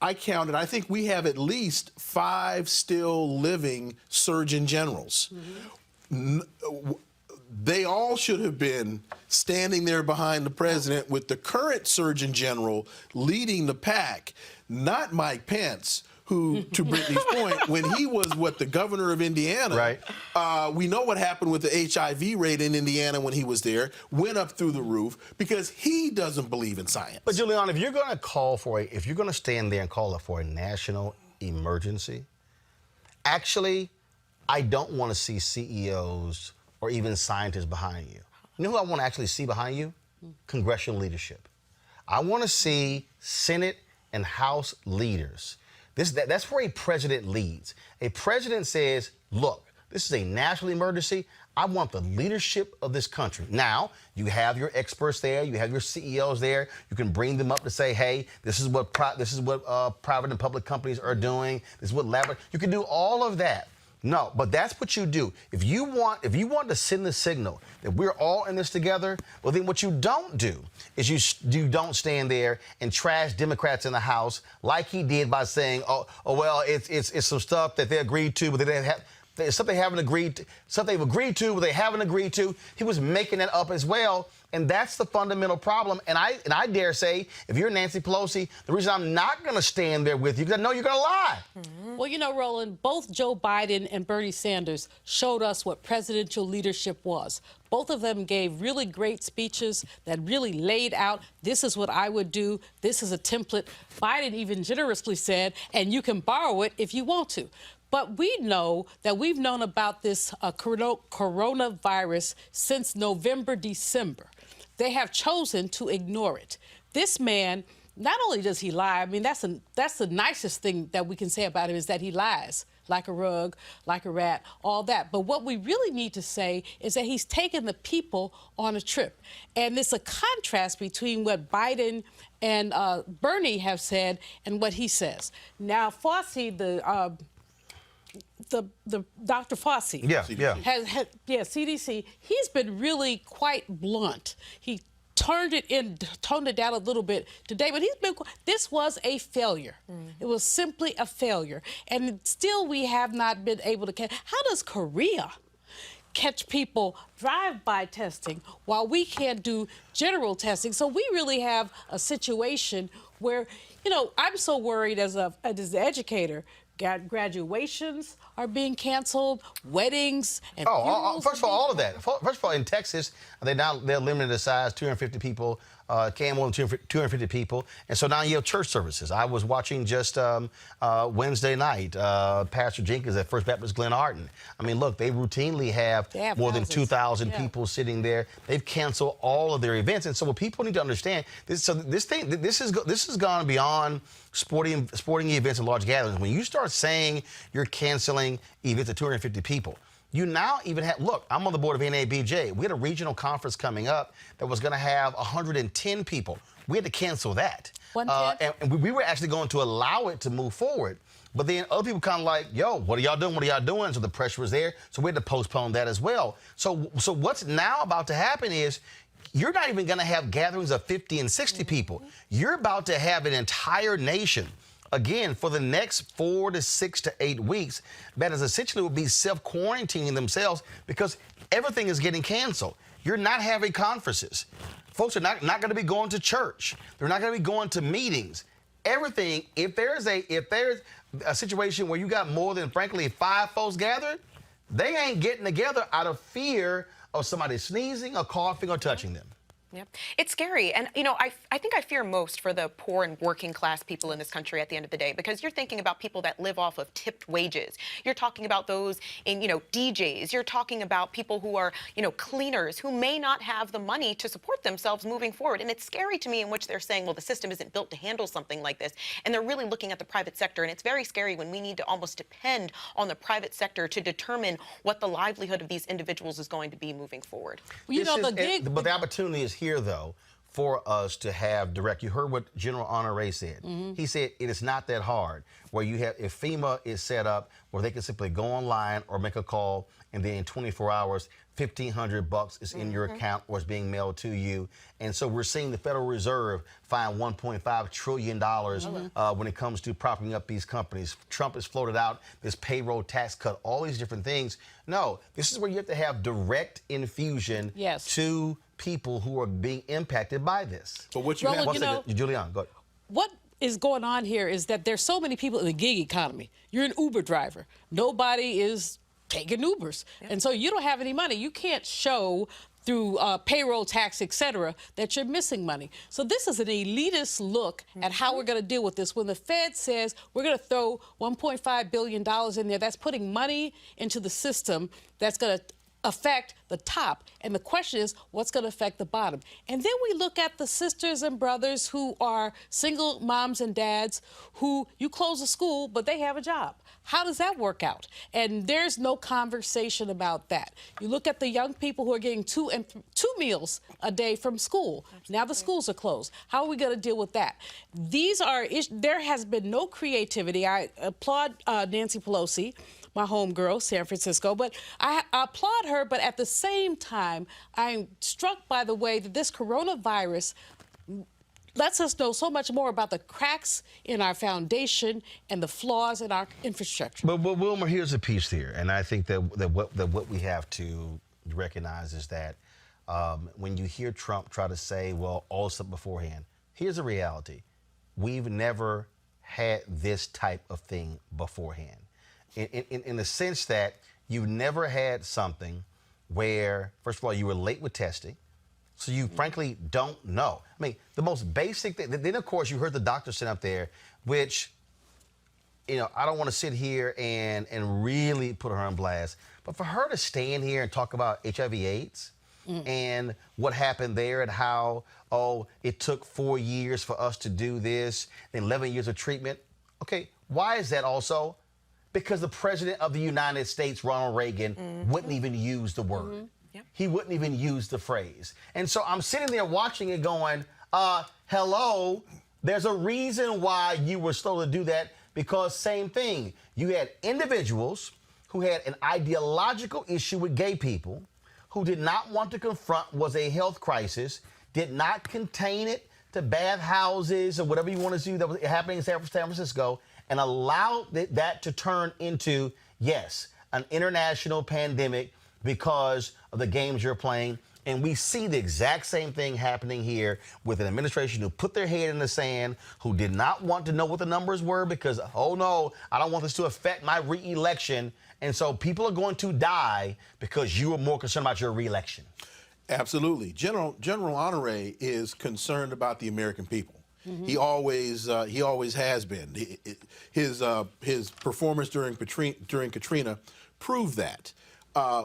I counted, I think we have at least 5 still living Surgeon Generals. Mm-hmm. They all should have been standing there behind the president with the current Surgeon General leading the pack, not Mike Pence, who, to Brittany's point, when he was, the governor of Indiana, right. We know what happened with the HIV rate in Indiana when he was there, went up through the roof because he doesn't believe in science. But, Julian, if you're going to stand there and call for a national emergency, actually, I don't want to see CEOs or even scientists behind you. You know who I want to actually see behind you? Congressional leadership. I want to see Senate and House leaders. That's where a president leads. A president says, look, this is a national emergency. I want the leadership of this country. Now, you have your experts there, you have your CEOs there. You can bring them up to say, hey, this is what private and public companies are doing. This is what you can do all of that. No, but that's what you do. If you want to send the signal that we're all in this together, well, then what you don't do is you don't stand there and trash Democrats in the House like he did by saying, well, it's some stuff that they agreed to, but they didn't have. It's something they haven't agreed to, something they've agreed to, but they haven't agreed to. He was making that up as well, and that's the fundamental problem. And I dare say, if you're Nancy Pelosi, the reason I'm not going to stand there with you, because I know you're going to lie. Mm-hmm. Well, you know, Roland, both Joe Biden and Bernie Sanders showed us what presidential leadership was. Both of them gave really great speeches that really laid out, this is what I would do, this is a template. Biden even generously said, and you can borrow it if you want to. But we know that we've known about this coronavirus since November, December. They have chosen to ignore it. This man, not only does he lie, I mean, that's the nicest thing that we can say about him is that he lies like a rug, like a rat, all that. But what we really need to say is that he's taken the people on a trip. And it's a contrast between what Biden and Bernie have said and what he says. Now, Fauci, the Dr. Fauci, CDC, he's been really quite blunt. He toned it down a little bit today, but this was a failure. It was simply a failure. And still we have not been able to catch. How does Korea catch people drive-by testing while we can't do general testing? So we really have a situation where, you know, I'm so worried as an educator. Graduations are being canceled, weddings and first of all, all of that. First of all, in Texas, they're limited to size, 250 people, can't more than 250 people, and so now you have church services. I was watching just Wednesday night, Pastor Jenkins at First Baptist Glen Arden. I mean, look, they routinely have more than 2,000 people sitting there. They've canceled all of their events, and so what people need to understand, this has gone beyond sporting events and large gatherings. When you start saying you're canceling events of 250 people, you now even have, look, I'm on the board of NABJ. We had a regional conference coming up that was going to have 110 people. We had to cancel that. And we were actually going to allow it to move forward. But then other people kind of like, yo, what are y'all doing? What are y'all doing? So the pressure was there. So we had to postpone that as well. So what's now about to happen is you're not even going to have gatherings of 50 and 60 people. You're about to have an entire nation, again, for the next 4 to 6 to 8 weeks, that is essentially will be self-quarantining themselves because everything is getting canceled. You're not having conferences. Folks are not going to be going to church. They're not going to be going to meetings. Everything, if there's a situation where you got more than, frankly, 5 folks gathered, they ain't getting together out of fear of somebody sneezing or coughing or touching them. Yeah, it's scary. And, you know, I think I fear most for the poor and working class people in this country at the end of the day, because you're thinking about people that live off of tipped wages. You're talking about those in, you know, DJs. You're talking about people who are, you know, cleaners who may not have the money to support themselves moving forward. And it's scary to me in which they're saying, well, the system isn't built to handle something like this. And they're really looking at the private sector. And it's very scary when we need to almost depend on the private sector to determine what the livelihood of these individuals is going to be moving forward. Well, you know, but the opportunity is here, though, for us to have direct. You heard what General Honore said. He said it is not that hard. Where you have, if FEMA is set up where they can simply go online or make a call, and then in 24 hours, $1,500 is in your account or is being mailed to you. And so we're seeing the Federal Reserve find $1.5 trillion when it comes to propping up these companies. Trump has floated out this payroll tax cut, all these different things. No, this is where you have to have direct infusion to people who are being impacted by this. But what you have, Julianne, go ahead. What is going on here is that there's so many people in the gig economy. You're an Uber driver. Nobody is taking Ubers. And so you don't have any money. You can't show through payroll tax, et cetera, that you're missing money. So this is an elitist look at how we're going to deal with this. When the Fed says we're going to throw $1.5 billion in there, that's putting money into the system that's going to affect the top. And the question is, what's going to affect the bottom? And then we look at the sisters and brothers who are single moms and dads who you close a school, but they have a job. How does that work out? And there's no conversation about that. You look at the young people who are getting two meals a day from school. Now the schools are closed. How are we going to deal with that? There has been no creativity. I applaud Nancy Pelosi, my homegirl, San Francisco, but I applaud her, but at the same time, I'm struck by the way that this coronavirus lets us know so much more about the cracks in our foundation and the flaws in our infrastructure. But Wilmer, here's a piece here, and I think that what we have to recognize is that when you hear Trump try to say, well, all stuff beforehand, here's the reality. We've never had this type of thing beforehand. In the sense that you've never had something where, first of all, you were late with testing, so you frankly don't know. I mean, the most basic thing, then of course you heard the doctor sit up there, which, you know, I don't want to sit here and really put her on blast, but for her to stand here and talk about HIV/AIDS and what happened there and how, oh, it took 4 years for us to do this, and 11 years of treatment. Okay, why is that also? Because the president of the United States, Ronald Reagan, wouldn't even use the word. He wouldn't even use the phrase. And so I'm sitting there watching it going, hello, there's a reason why you were slow to do that, because same thing. You had individuals who had an ideological issue with gay people, who did not want to confront was a health crisis, did not contain it to bathhouses or whatever you want to do that was happening in San Francisco, and allowed that to turn into, yes, an international pandemic because of the games you're playing. And we see the exact same thing happening here with an administration who put their head in the sand, who did not want to know what the numbers were because, oh no, I don't want this to affect my re-election. And so people are going to die because you are more concerned about your re-election. Absolutely. General Honore is concerned about the American people. He always has been. His performance during Katrina proved that.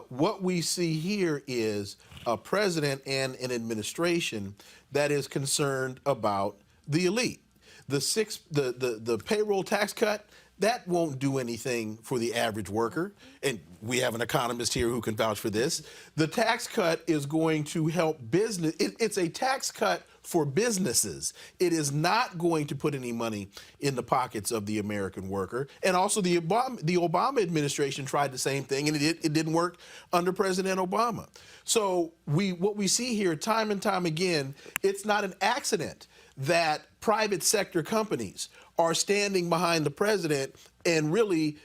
What we see here is a president and an administration that is concerned about the elite. The payroll tax cut, that won't do anything for the average worker. And we have an economist here who can vouch for this. The tax cut is going to help business. It's a tax cut for businesses. It is not going to put any money in the pockets of the American worker. And also the Obama administration tried the same thing, and it didn't work under President Obama. So what we see here time and time again, it's not an accident that private sector companies are standing behind the president and really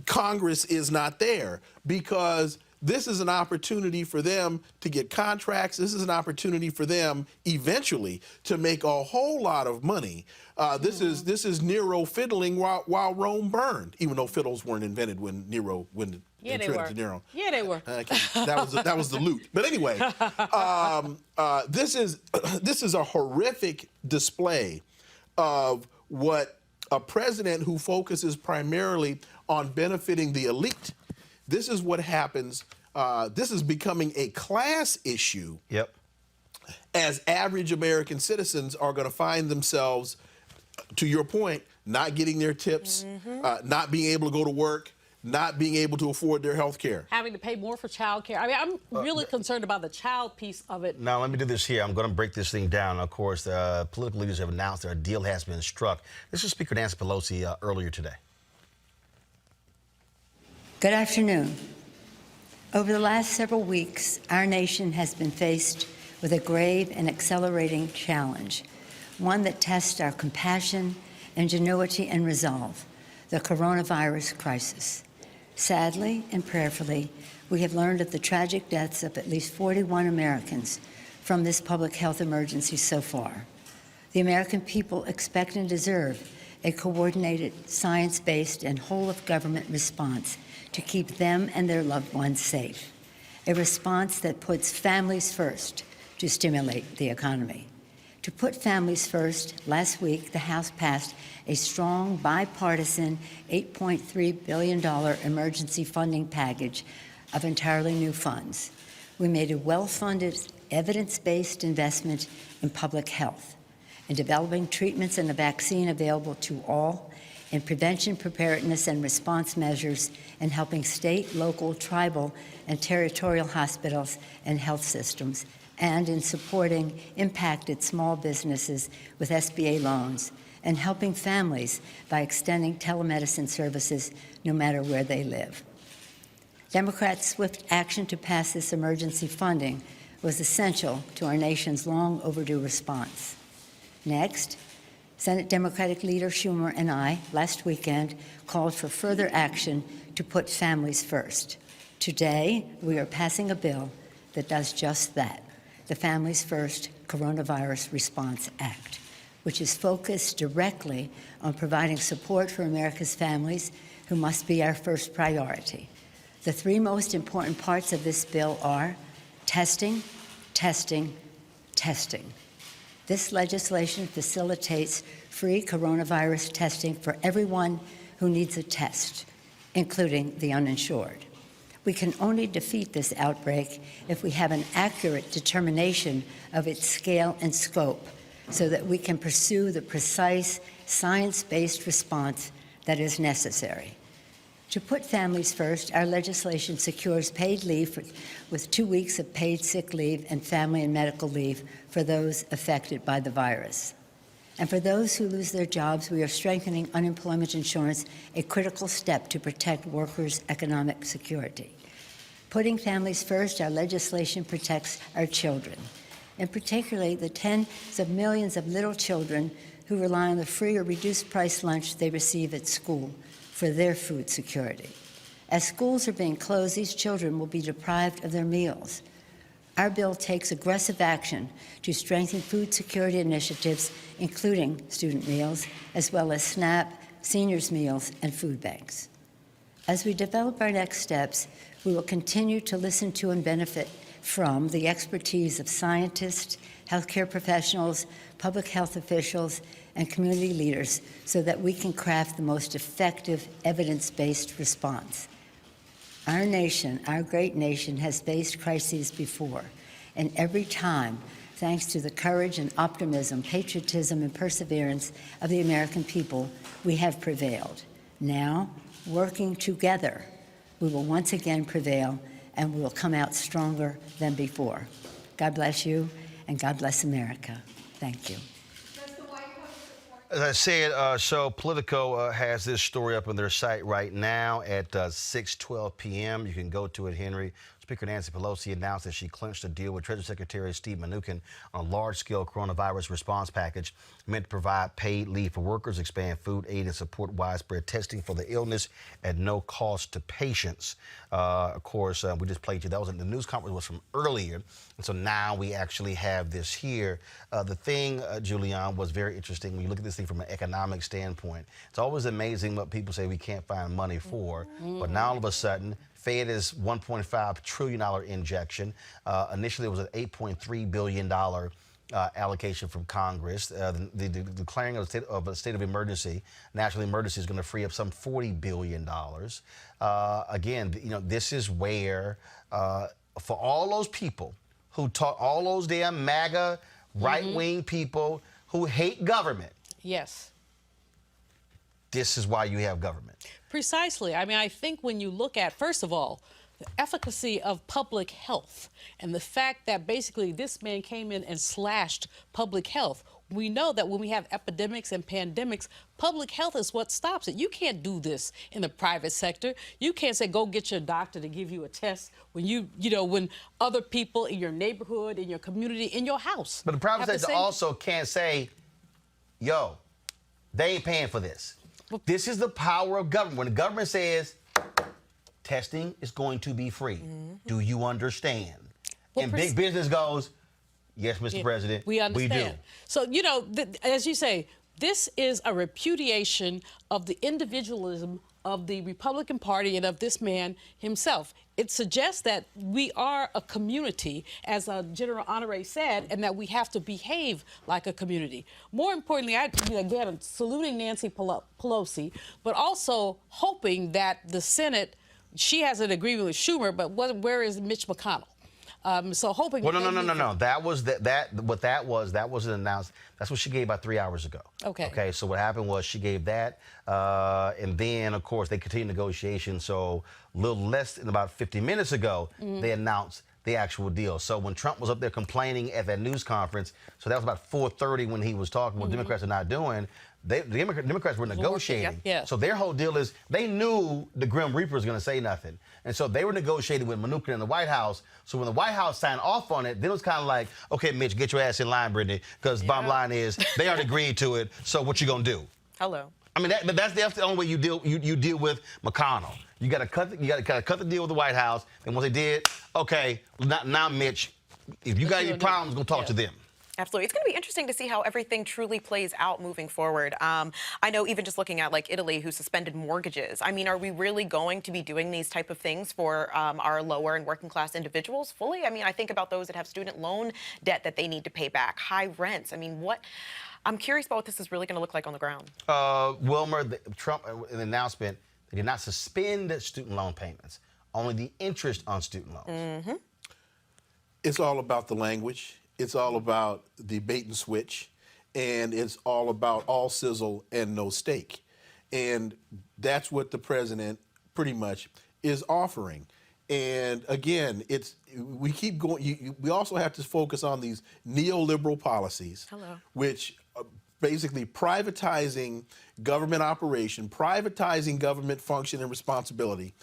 Congress is not there, because this is an opportunity for them to get contracts. This is an opportunity for them eventually to make a whole lot of money. This is Nero fiddling while Rome burned, even though fiddles weren't invented when Nero they were. Nero. Yeah, they were. That was the loot. But anyway, this is a horrific display of what a president who focuses primarily on benefiting the elite. This is what happens. This is becoming a class issue. Yep. As average American citizens are going to find themselves, to your point, not getting their tips, not being able to go to work, not being able to afford their health care. Having to pay more for child care. I mean, I'm really concerned about the child piece of it. Now, let me do this here. I'm going to break this thing down. Of course, political leaders have announced that a deal has been struck. This is Speaker Nancy Pelosi earlier today. Good afternoon. Over the last several weeks, our nation has been faced with a grave and accelerating challenge, one that tests our compassion, ingenuity, and resolve, the coronavirus crisis. Sadly and prayerfully, we have learned of the tragic deaths of at least 41 Americans from this public health emergency so far. The American people expect and deserve a coordinated, science-based, and whole-of-government response to keep them and their loved ones safe, a response that puts families first to stimulate the economy. To put families first, last week the House passed a strong bipartisan $8.3 billion emergency funding package of entirely new funds. We made a well-funded, evidence-based investment in public health, in developing treatments and a vaccine available to all, in prevention, preparedness, and response measures, and helping state, local, tribal, and territorial hospitals and health systems, and in supporting impacted small businesses with SBA loans, and helping families by extending telemedicine services no matter where they live. Democrats' swift action to pass this emergency funding was essential to our nation's long overdue response. Next, Senate Democratic leader Schumer and I, last weekend, called for further action to put families first. Today, we are passing a bill that does just that, the Families First Coronavirus Response Act, which is focused directly on providing support for America's families, who must be our first priority. The three most important parts of this bill are testing, testing, testing. This legislation facilitates free coronavirus testing for everyone who needs a test, including the uninsured. We can only defeat this outbreak if we have an accurate determination of its scale and scope, so that we can pursue the precise science-based response that is necessary. To put families first, our legislation secures paid leave with 2 weeks of paid sick leave and family and medical leave for those affected by the virus. And for those who lose their jobs, we are strengthening unemployment insurance, a critical step to protect workers' economic security. Putting families first, our legislation protects our children, and particularly the tens of millions of little children who rely on the free or reduced price lunch they receive at school for their food security. As schools are being closed, these children will be deprived of their meals. Our bill takes aggressive action to strengthen food security initiatives, including student meals, as well as SNAP, seniors' meals, and food banks. As we develop our next steps, we will continue to listen to and benefit from the expertise of scientists, healthcare professionals, public health officials, and community leaders so that we can craft the most effective evidence-based response. Our nation, our great nation, has faced crises before, and every time, thanks to the courage and optimism, patriotism, and perseverance of the American people, we have prevailed. Now, working together, we will once again prevail, and we will come out stronger than before. God bless you, and God bless America. Thank you. As I said, so Politico has this story up on their site right now at 6:12 p.m. You can go to it, Henry. Speaker Nancy Pelosi announced that she clinched a deal with Treasury Secretary Steve Mnuchin on a large-scale coronavirus response package meant to provide paid leave for workers, expand food aid, and support widespread testing for the illness at no cost to patients. Of course, we just played you. That was the news conference was from earlier, and so now we actually have this here. The thing, Julian, was very interesting when you look at this thing from an economic standpoint. It's always amazing what people say we can't find money for, but now all of a sudden, Fed is $1.5 trillion injection. Initially, it was an $8.3 billion allocation from Congress. The declaring of a state of emergency, national emergency, is going to free up some $40 billion. Again, you know, this is where, for all those people who talk, all those damn MAGA right-wing people who hate government. Yes. This is why you have government. Precisely. I mean, I think when you look at, first of all, the efficacy of public health and the fact that basically this man came in and slashed public health. We know that when we have epidemics and pandemics, public health is what stops it. You can't do this in the private sector. You can't say, go get your doctor to give you a test when when other people in your neighborhood, in your community, in your house. But the private sector also can't say, yo, they ain't paying for this. This is the power of government. When the government says testing is going to be free, do you understand? And big business goes, yes, Mr. President, we understand. We do. So, you know, as you say, this is a repudiation of the individualism of the Republican Party and of this man himself. It suggests that we are a community, as General Honore said, and that we have to behave like a community. More importantly, again, saluting Nancy Pelosi, but also hoping that the Senate she has an agreement with Schumer, but where is Mitch McConnell? So hoping. Well, no. That was what that was announced. That's what she gave about 3 hours ago. Okay. Okay. So what happened was she gave that, and then of course they continued negotiations. So a little less than about 50 minutes ago, they announced the actual deal. So when Trump was up there complaining at that news conference, so that was about 4:30 when he was talking. What Democrats are not doing. The Democrats were negotiating. Yeah. So their whole deal is they knew the Grim Reaper was going to say nothing. And so they were negotiating with Mnuchin in the White House. So when the White House signed off on it, then it was kind of like, okay, Mitch, get your ass in line, Brittany, because bottom line is they already agreed to it. So what you going to do? Hello. I mean, that's the only way you deal with McConnell. You got to cut the deal with the White House. And once they did, okay, now Mitch, if you got any problems, go talk to them. Absolutely. It's going to be interesting to see how everything truly plays out moving forward. I know even just looking at like Italy, who suspended mortgages. I mean, are we really going to be doing these type of things for our lower and working class individuals fully? I mean, I think about those that have student loan debt that they need to pay back, high rents. I mean, I'm curious about what this is really going to look like on the ground. Wilmer, Trump, in the announcement, they did not suspend student loan payments, only the interest on student loans. It's all about the language. It's all about the bait and switch, and it's all about all sizzle and no steak. And that's what the president pretty much is offering. And again, we keep going. We also have to focus on these neoliberal policies, which are basically privatizing government operation, privatizing government function and responsibility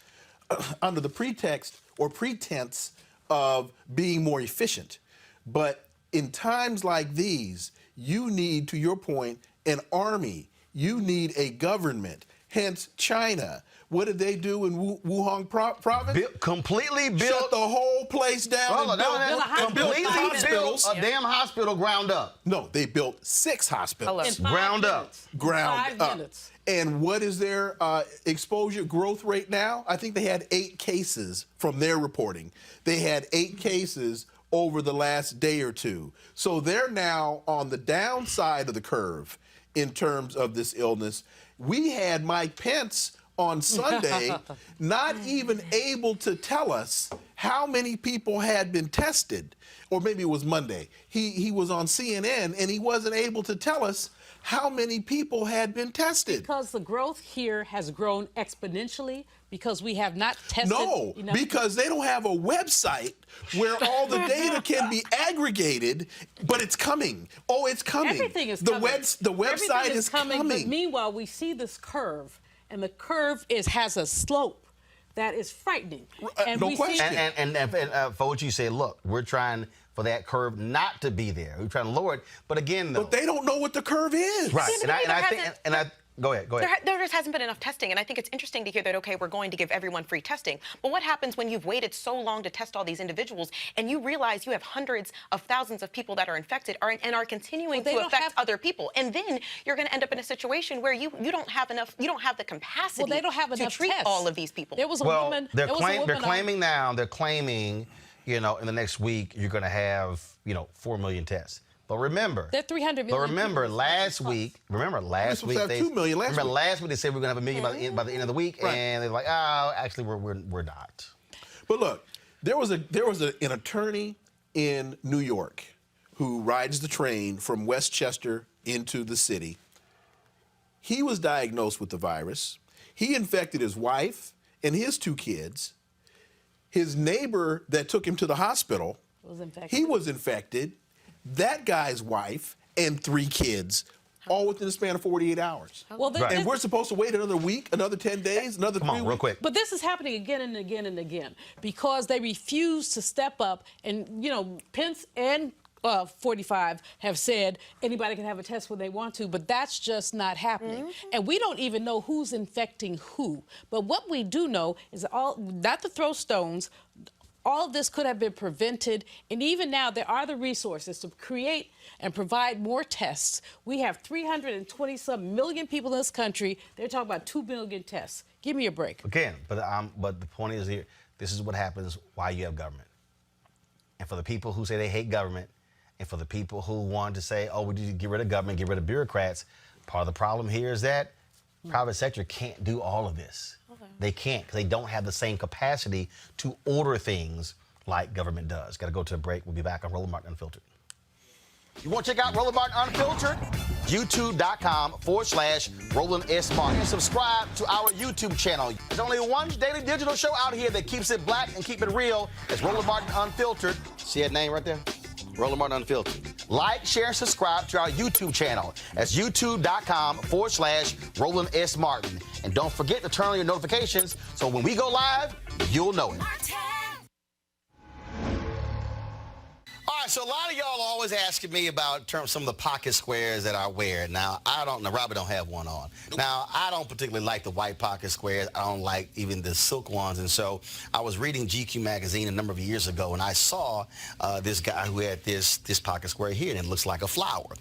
under the pretext or pretense of being more efficient. But in times like these, you need, to your point, an army. You need a government. Hence, China. What did they do in Wuhan province? Completely built. Shut the whole place down and built hospitals. A damn hospital ground up. No, they built 6 hospitals. Ground up. Ground up. And what is their exposure growth rate now? I think they had 8 cases from their reporting. They had 8 cases over the last day or two. So they're now on the downside of the curve in terms of this illness. We had Mike Pence on Sunday not even able to tell us how many people had been tested, or maybe it was Monday. He was on CNN and he wasn't able to tell us how many people had been tested. Because the growth here has grown exponentially because we have not tested enough. Because they don't have a website where all the data can be aggregated, but it's coming. Oh, it's coming. Everything is coming. The website is coming. But meanwhile, we see this curve, and the curve has a slope that is frightening. And no question. And for what you say, look, we're trying for that curve not to be there. We're trying to lower it. But again, though. But they don't know what the curve is. Right. Go ahead. There just hasn't been enough testing, and I think it's interesting to hear that, okay, we're going to give everyone free testing. But what happens when you've waited so long to test all these individuals and you realize you have hundreds of thousands of people that are infected and are continuing to affect other people? And then you're going to end up in a situation where you don't have the capacity to treat all of these people. There was a woman. They're claiming, in the next week you're going to have, 4 million tests. But remember, they're 300 million. But remember, last week they 2 million. Last week they said we're gonna have 1 million by the end of the week, and they're like, oh, actually we're not. But look, there was an attorney in New York who rides the train from Westchester into the city. He was diagnosed with the virus. He infected his wife and his 2 kids. His neighbor that took him to the hospital, he was infected. That guy's wife and 3 kids, all within the span of 48 hours. And we're supposed to wait another week, another 10 days, another 3 weeks? Real quick. But this is happening again and again and again because they refuse to step up. And, Pence and 45 have said anybody can have a test when they want to, but that's just not happening. And we don't even know who's infecting who. But what we do know is not to throw stones. All of this could have been prevented, and even now there are the resources to create and provide more tests. We have 320-some million people in this country. They're talking about 2 million tests. Give me a break. Again, but the point is here, this is what happens while you have government. And for the people who say they hate government, and for the people who want to say, oh, we need to get rid of government, get rid of bureaucrats, part of the problem here is that private sector can't do all of this. They can't because they don't have the same capacity to order things like government does. Got to go to a break. We'll be back on Roland Martin Unfiltered. You want to check out Roland Martin Unfiltered? YouTube.com/Roland S. Martin. And subscribe to our YouTube channel. There's only one daily digital show out here that keeps it black and keep it real. It's Roland Martin Unfiltered. See that name right there? Roland Martin Unfiltered. Like, share, and subscribe to our YouTube channel. That's youtube.com/Roland S. Martin. And don't forget to turn on your notifications so when we go live, you'll know it. All right, so a lot of y'all are always asking me about some of the pocket squares that I wear. Now, Robert don't have one on. Now, I don't particularly like the white pocket squares. I don't like even the silk ones. And so I was reading GQ magazine a number of years ago, and I saw this guy who had this pocket square here, and it looks like a flower.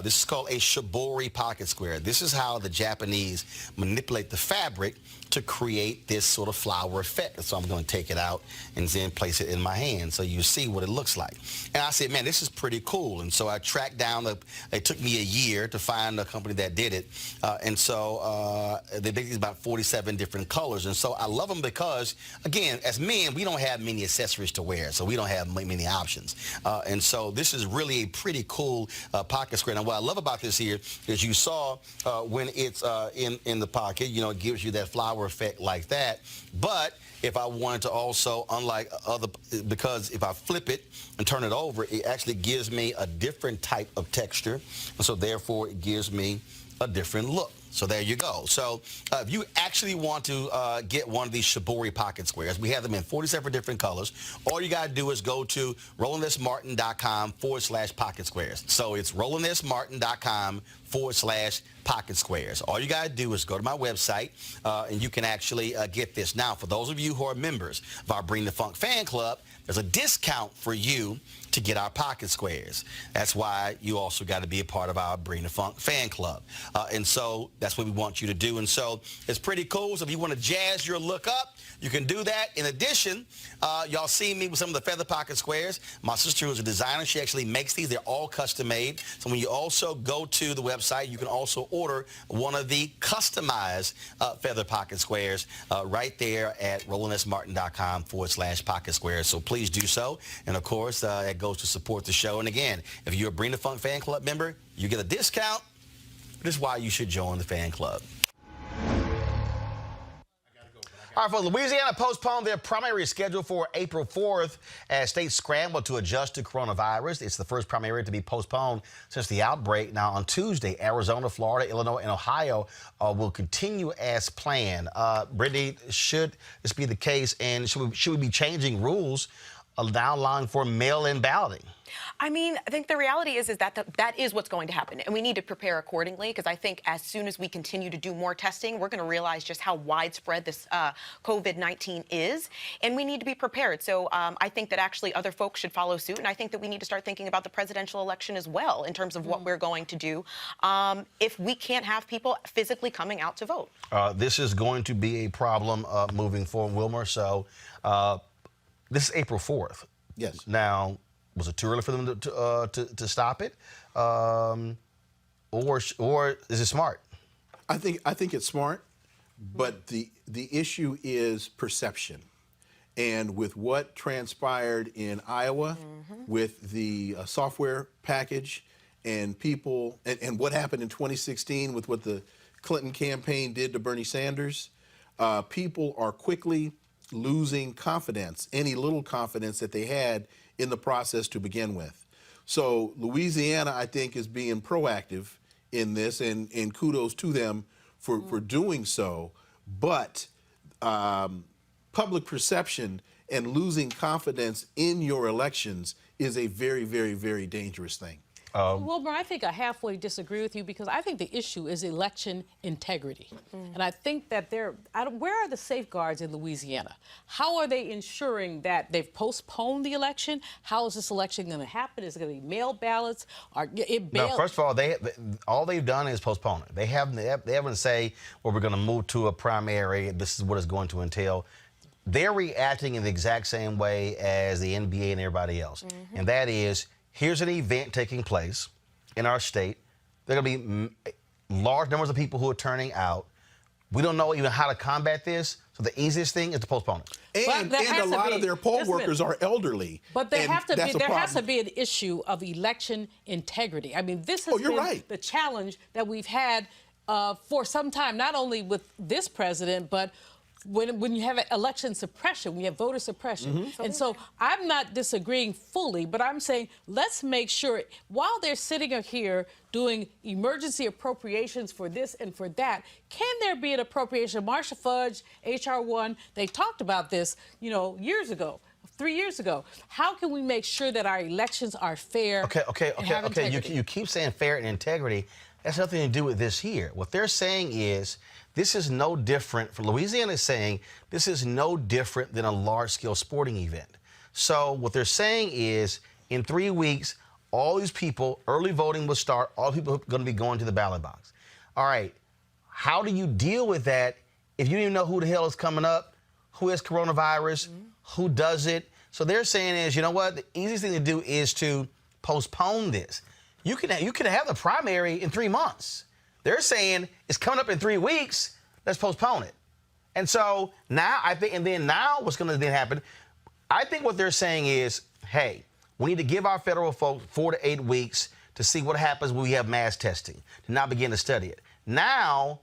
This is called a shibori pocket square. This is how the Japanese manipulate the fabric to create this sort of flower effect. So I'm going to take it out and then place it in my hand so you see what it looks like. And I said, man, this is pretty cool. And so I tracked down, it took me a year to find a company that did it. And so they make these about 47 different colors. And so I love them because, again, as men, we don't have many accessories to wear, so we don't have many options. And so this is really a pretty cool pocket square. Now, what I love about this here is you saw when it's in the pocket, you know, it gives you that flower effect like that. But if I wanted to also, unlike other, because if I flip it and turn it over, it actually gives me a different type of texture. And so therefore it gives me a different look. So there you go. So if you actually want to get one of these shibori pocket squares, we have them in 47 different colors. All you got to do is go to RolandSMartin.com/pocket squares. So it's RolandSMartin.com/pocket squares. All you got to do is go to my website and you can actually get this. Now, for those of you who are members of our Bring the Funk fan club, there's a discount for you to get our pocket squares. That's why you also got to be a part of our Bring the Funk fan club. And so that's what we want you to do. And so it's pretty cool. So if you want to jazz your look up, you can do that. In addition, y'all see me with some of the feather pocket squares. My sister, who's a designer, she actually makes these. They're all custom made. So when you also go to the website, you can also order one of the customized feather pocket squares right there at RolandSMartin.com/pocket squares. So please do so. And of course, that goes to support the show. And again, if you're a Bring the Funk fan club member, you get a discount. This is why you should join the fan club. All right, folks, Louisiana postponed their primary schedule for April 4th as states scramble to adjust to coronavirus. It's the first primary to be postponed since the outbreak. Now, on Tuesday, Arizona, Florida, Illinois, and Ohio will continue as planned. Brittany, should this be the case, and should we be changing rules now allowing for mail-in balloting? I mean, I think the reality is that that is what's going to happen, and we need to prepare accordingly, because I think as soon as we continue to do more testing, we're going to realize just how widespread this COVID-19 is, and we need to be prepared. So I think that actually other folks should follow suit, and I think that we need to start thinking about the presidential election as well in terms of what we're going to do if we can't have people physically coming out to vote. This is going to be a problem moving forward, Wilmer. So this is April 4th. Yes. Now, was it too early for them to stop it, or is it smart? I think it's smart, but the issue is perception, and with what transpired in Iowa, with the software package, and people, and what happened in 2016 with what the Clinton campaign did to Bernie Sanders, people are quickly losing confidence, any little confidence that they had in the process to begin with. So Louisiana, I think, is being proactive in this, and kudos to them for doing so. But public perception and losing confidence in your elections is a very, very, very dangerous thing. Wilmer, I think I halfway disagree with you, because I think the issue is election integrity. And I think that where are the safeguards in Louisiana? How are they ensuring that they've postponed the election? How is this election going to happen? Is it going to be mail ballots? No, first of all, all they've done is postpone it. They haven't say, well, we're going to move to a primary. This is what it's going to entail. They're reacting in the exact same way as the NBA and everybody else. And that is, here's an event taking place in our state. There are going to be large numbers of people who are turning out. We don't know even how to combat this. So the easiest thing is to postpone it. And a lot of their poll workers are elderly. But there has to be an issue of election integrity. I mean, this has been the challenge that we've had for some time, not only with this president, but when you have election suppression, when you have voter suppression. And so I'm not disagreeing fully, but I'm saying let's make sure while they're sitting here doing emergency appropriations for this and for that, can there be an appropriation? Marcia Fudge, H.R. 1, they talked about this, years ago. 3 years ago. How can we make sure that our elections are fair? Okay. You keep saying fair and integrity. That's nothing to do with this here. What they're saying is this is no different. For Louisiana is saying this is no different than a large-scale sporting event. So what they're saying is in 3 weeks, all these people, early voting will start. All people are going to be going to the ballot box. All right. How do you deal with that if you don't even know who the hell is coming up, who has coronavirus, who does it? So they're saying is, you know what? The easiest thing to do is to postpone this. You can have the primary in 3 months. They're saying it's coming up in 3 weeks. Let's postpone it. And so now now what's going to then happen? I think what they're saying is, hey, we need to give our federal folks 4 to 8 weeks to see what happens when we have mass testing, to now begin to study it. Now,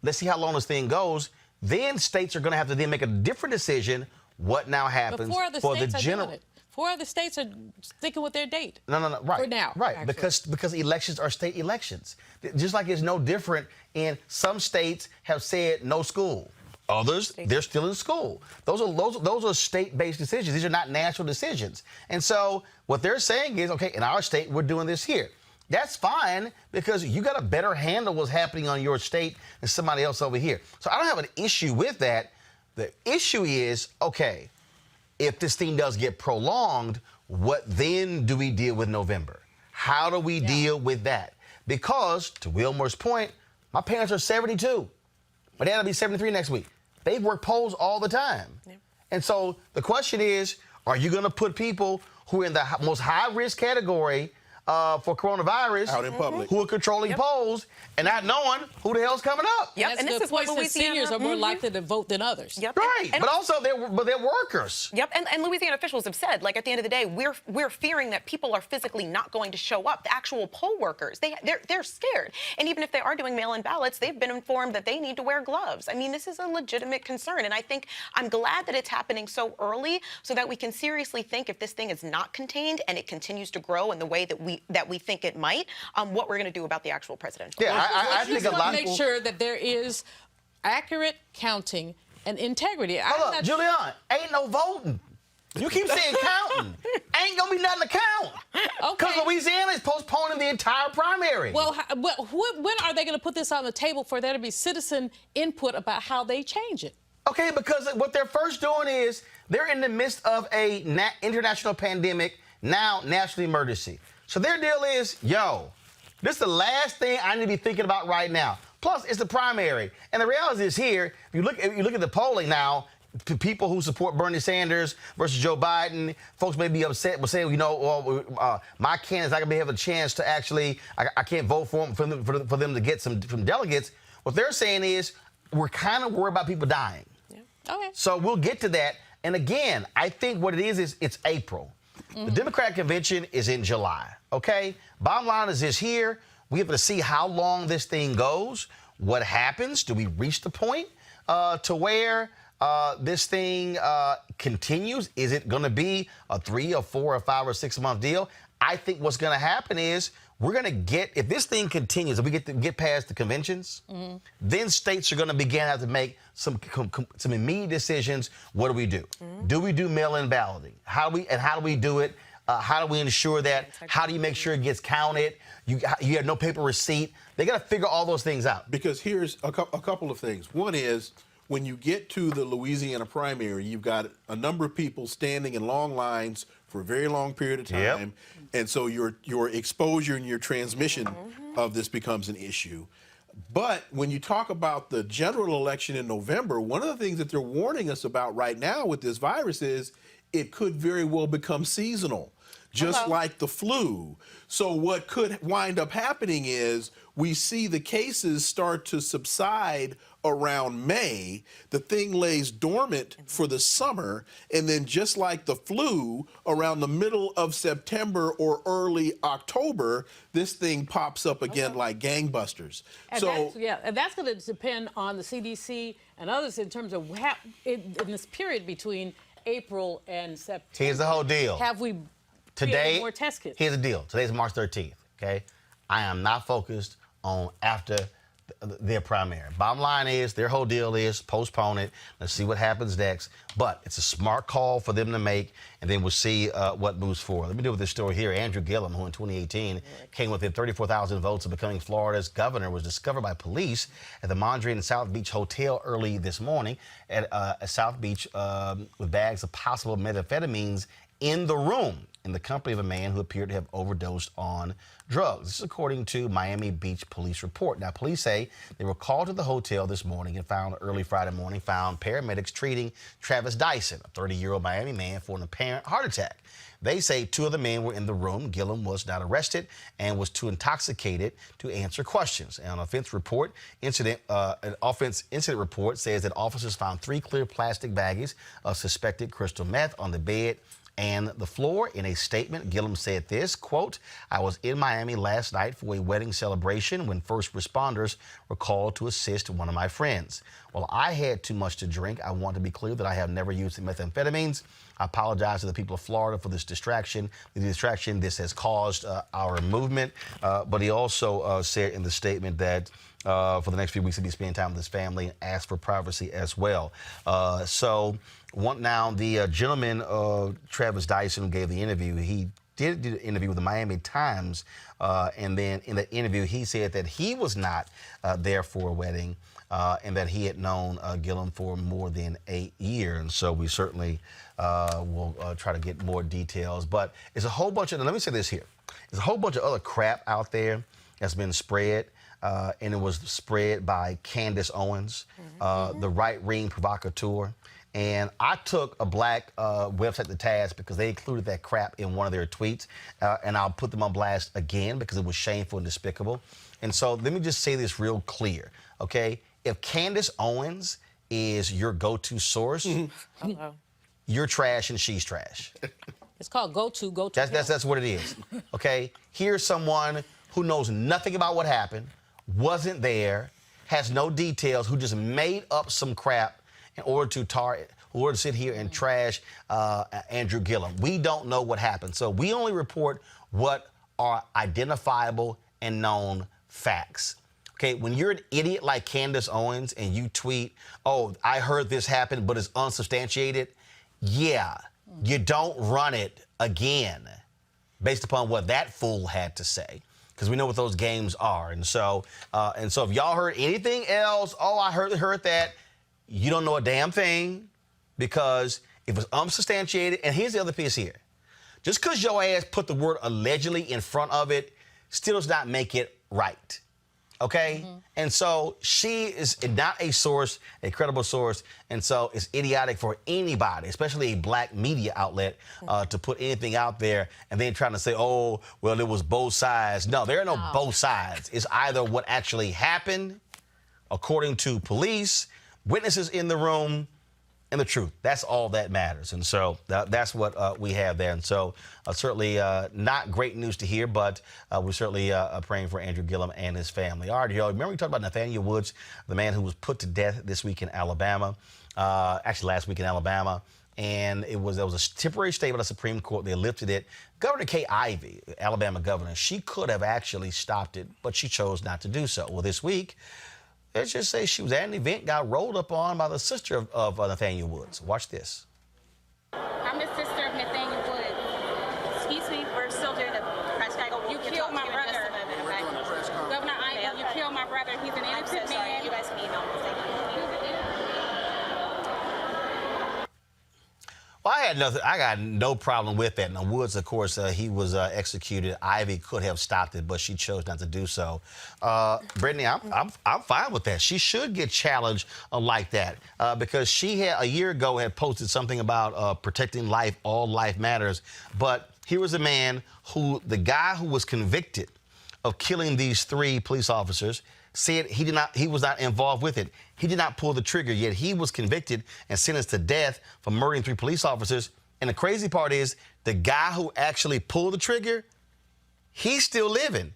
let's see how long this thing goes. Then states are going to have to then make a different decision what now happens for the general. 4 other states are sticking with their date. No, right. For now. Right, actually. because elections are state elections. Just like it's no different in some states have said no school. Others, they're still in school. Those are state-based decisions. These are not national decisions. And so what they're saying is, okay, in our state, we're doing this here. That's fine because you got a better handle what's happening on your state than somebody else over here. So I don't have an issue with that. The issue is, okay, if this thing does get prolonged, what then do we deal with November? How do we deal with that? Because, to Wilmer's point, my parents are 72. My dad will be 73 next week. They work polls all the time. Yeah. And so the question is, are you going to put people who are in the most high-risk category for coronavirus out in public, who are controlling polls and not knowing who the hell's coming up? Yep. And this is what seniors are more likely to vote than others. Yep. Right, but also they're workers. Yep, and Louisiana officials have said, like, at the end of the day, we're fearing that people are physically not going to show up. The actual poll workers, they're scared. And even if they are doing mail-in ballots, they've been informed that they need to wear gloves. I mean, this is a legitimate concern, and I think I'm glad that it's happening so early so that we can seriously think if this thing is not contained and it continues to grow in the way that we think it might, what we're going to do about the actual presidential. Yeah, I think a lot of people make sure that there is accurate counting and integrity. Hold up, Julian, ain't no voting. You keep saying counting. Ain't gonna be nothing to count. Because Louisiana is postponing the entire primary. Well, when are they going to put this on the table for there to be citizen input about how they change it? Okay, because what they're first doing is they're in the midst of a international pandemic, now national emergency. So their deal is, yo, this is the last thing I need to be thinking about right now. Plus, it's the primary. And the reality is here, if you look at the polling now, people who support Bernie Sanders versus Joe Biden, folks may be upset, but say, my candidate's not going to have a chance to actually, I can't vote for them to get some delegates. What they're saying is, we're kind of worried about people dying. Yeah. Okay. So we'll get to that. And again, I think what it is it's April. The Democratic convention is in July, okay? Bottom line is this here. We have to see how long this thing goes. What happens? Do we reach the point to where this thing continues? Is it going to be a 3 or 4 or 5 or 6 month deal? I think what's going to happen is we're going to get, if this thing continues, if we get past the conventions, then states are going to begin to have to make some immediate decisions. What do we do? Do we do mail-in balloting? How do we do it? How do we ensure that? How do you make sure it gets counted? You have no paper receipt. They got to figure all those things out. Because here's a couple of things. One is, when you get to the Louisiana primary, you've got a number of people standing in long lines for a very long period of time. And so your exposure and your transmission of this becomes an issue. But when you talk about the general election in November, one of the things that they're warning us about right now with this virus is it could very well become seasonal, just like the flu. So what could wind up happening is we see the cases start to subside around May. The thing lays dormant for the summer, and then just like the flu, around the middle of September or early October, this thing pops up again like gangbusters. And So and that's going to depend on the CDC and others in terms of in this period between April and September. Here's the whole deal. Have we Today, more test kits? Here's the deal. Today's March 13th, okay? I am not focused on after their primary. Bottom line is, their whole deal is postpone it. Let's see what happens next. But it's a smart call for them to make, and then we'll see what moves forward. Let me deal with this story here. Andrew Gillum, who in 2018 came within 34,000 votes of becoming Florida's governor, was discovered by police at the Mondrian and South Beach Hotel early this morning at South Beach with bags of possible methamphetamines in the room, in the company of a man who appeared to have overdosed on drugs. This is according to Miami Beach police report. Now, police say they were called to the hotel this morning and found early Friday morning, found paramedics treating Travis Dyson, a 30-year-old Miami man, for an apparent heart attack. They say two of the men were in the room. Gillum was not arrested and was too intoxicated to answer questions. And an offense incident report says that officers found 3 clear plastic baggies of suspected crystal meth on the bed and the floor. In a statement, Gillum said this, quote, "I was in Miami last night for a wedding celebration when first responders were called to assist one of my friends. While I had too much to drink, I want to be clear that I have never used methamphetamines. I apologize to the people of Florida for this distraction. The distraction this has caused our movement." But he also said in the statement that for the next few weeks he'll be spending time with his family and asked for privacy as well. Now the gentleman, Travis Dyson, who gave the interview, he did do the interview with the Miami Times, and then in the interview he said that he was not there for a wedding, and that he had known Gillum for more than a year. And so we certainly will try to get more details. But it's a whole bunch of, let me say this here, there's a whole bunch of other crap out there that's been spread. And it was spread by Candace Owens, the right-wing provocateur. And I took a black website to task because they included that crap in one of their tweets. And I'll put them on blast again because it was shameful and despicable. And so let me just say this real clear, okay? If Candace Owens is your go-to source, you're trash and she's trash. It's called go-to. That's what it is, okay? Here's someone who knows nothing about what happened, wasn't there, has no details, who just made up some crap in order to sit here and trash Andrew Gillum. We don't know what happened. So we only report what are identifiable and known facts. Okay, when you're an idiot like Candace Owens and you tweet, "Oh, I heard this happen, but it's unsubstantiated," yeah, you don't run it again based upon what that fool had to say, because we know what those games are. And so if y'all heard anything else, "Oh, I heard that," you don't know a damn thing, because if it's unsubstantiated, and here's the other piece here, just because your ass put the word allegedly in front of it still does not make it right. Okay? And so she is not a source, a credible source, and so it's idiotic for anybody, especially a black media outlet, to put anything out there and then trying to say, "Oh, well, it was both sides." No, there are no both sides. It's either what actually happened, according to police, witnesses in the room, and the truth. That's all that matters. And so that's what we have there. And so certainly not great news to hear, but we're certainly praying for Andrew Gillum and his family. All right, y'all, remember we talked about Nathaniel Woods, the man who was put to death this week in Alabama, actually last week in Alabama. And there was a temporary stay by the Supreme Court. They lifted it. Governor Kay Ivey, Alabama governor, she could have actually stopped it, but she chose not to do so. Well, this week, let's just say she was at an event, got rolled up on by the sister of Nathaniel Woods. Watch this. I'm the sister of Nathaniel Woods. Excuse me, we're still doing a press conference. You killed my brother. Governor Ivey, you killed my brother. He's an innocent man. You guys can email me. Well, I got no problem with that. Now, Woods, of course, he was executed. Ivy could have stopped it, but she chose not to do so. Brittany, I'm fine with that. She should get challenged like that because she a year ago had posted something about protecting life, all life matters. But here was a man the guy who was convicted of killing these 3 police officers, said he was not involved with it. He did not pull the trigger, yet he was convicted and sentenced to death for murdering 3 police officers. And the crazy part is the guy who actually pulled the trigger, he's still living.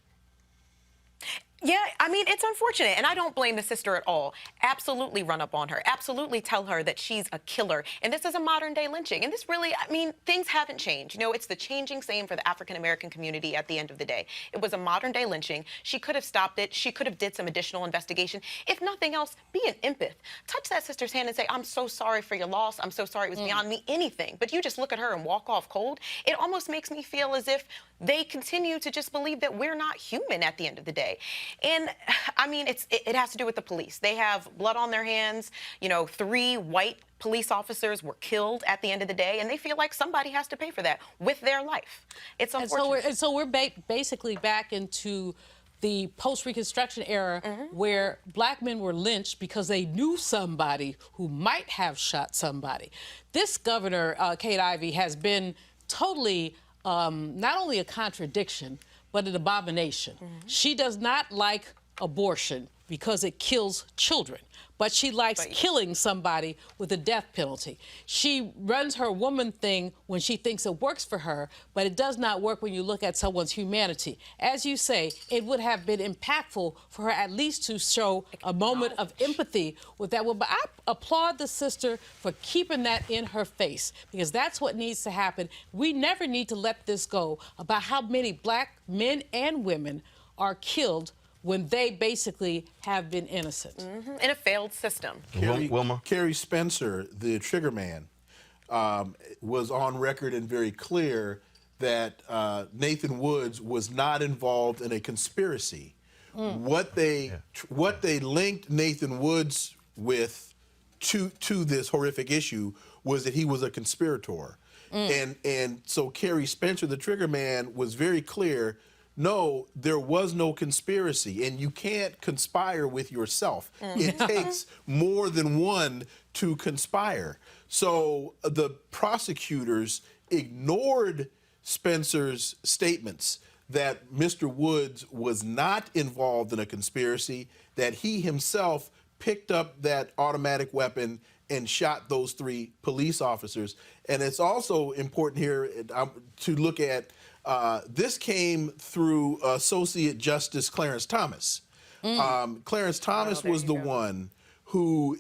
Yeah, I mean, it's unfortunate, and I don't blame the sister at all. Absolutely run up on her. Absolutely tell her that she's a killer. And this is a modern-day lynching. And this really, I mean, things haven't changed. You know, it's the changing same for the African-American community at the end of the day. It was a modern-day lynching. She could have stopped it. She could have did some additional investigation. If nothing else, be an empath. Touch that sister's hand and say, I'm so sorry for your loss. I'm so sorry it was beyond me. Anything. But you just look at her and walk off cold. It almost makes me feel as if they continue to just believe that we're not human at the end of the day. And I mean, it has to do with the police. They have blood on their hands. You know, 3 white police officers were killed at the end of the day, and they feel like somebody has to pay for that with their life. It's unfortunate. And so we're basically back into the post-Reconstruction era where black men were lynched because they knew somebody who might have shot somebody. This governor, Kate Ivey, has been totally not only a contradiction, but an abomination. She does not like abortion because it kills children, but she likes killing somebody with a death penalty. She runs her woman thing when she thinks it works for her, but it does not work when you look at someone's humanity. As you say, it would have been impactful for her at least to show a moment of empathy with that one. But I applaud the sister for keeping that in her face, because that's what needs to happen. We never need to let this go about how many black men and women are killed when they basically have been innocent. In a failed system. Carrie Spencer, the trigger man, was on record and very clear that Nathan Woods was not involved in a conspiracy. What they linked Nathan Woods with to this horrific issue was that he was a conspirator. And so Carrie Spencer, the trigger man, was very clear. No, there was no conspiracy, and you can't conspire with yourself. It takes more than one to conspire. So the prosecutors ignored Spencer's statements that Mr. Woods was not involved in a conspiracy, that he himself picked up that automatic weapon and shot those 3 police officers. And it's also important here to look at this came through Associate Justice Clarence Thomas. Clarence Thomas was the one who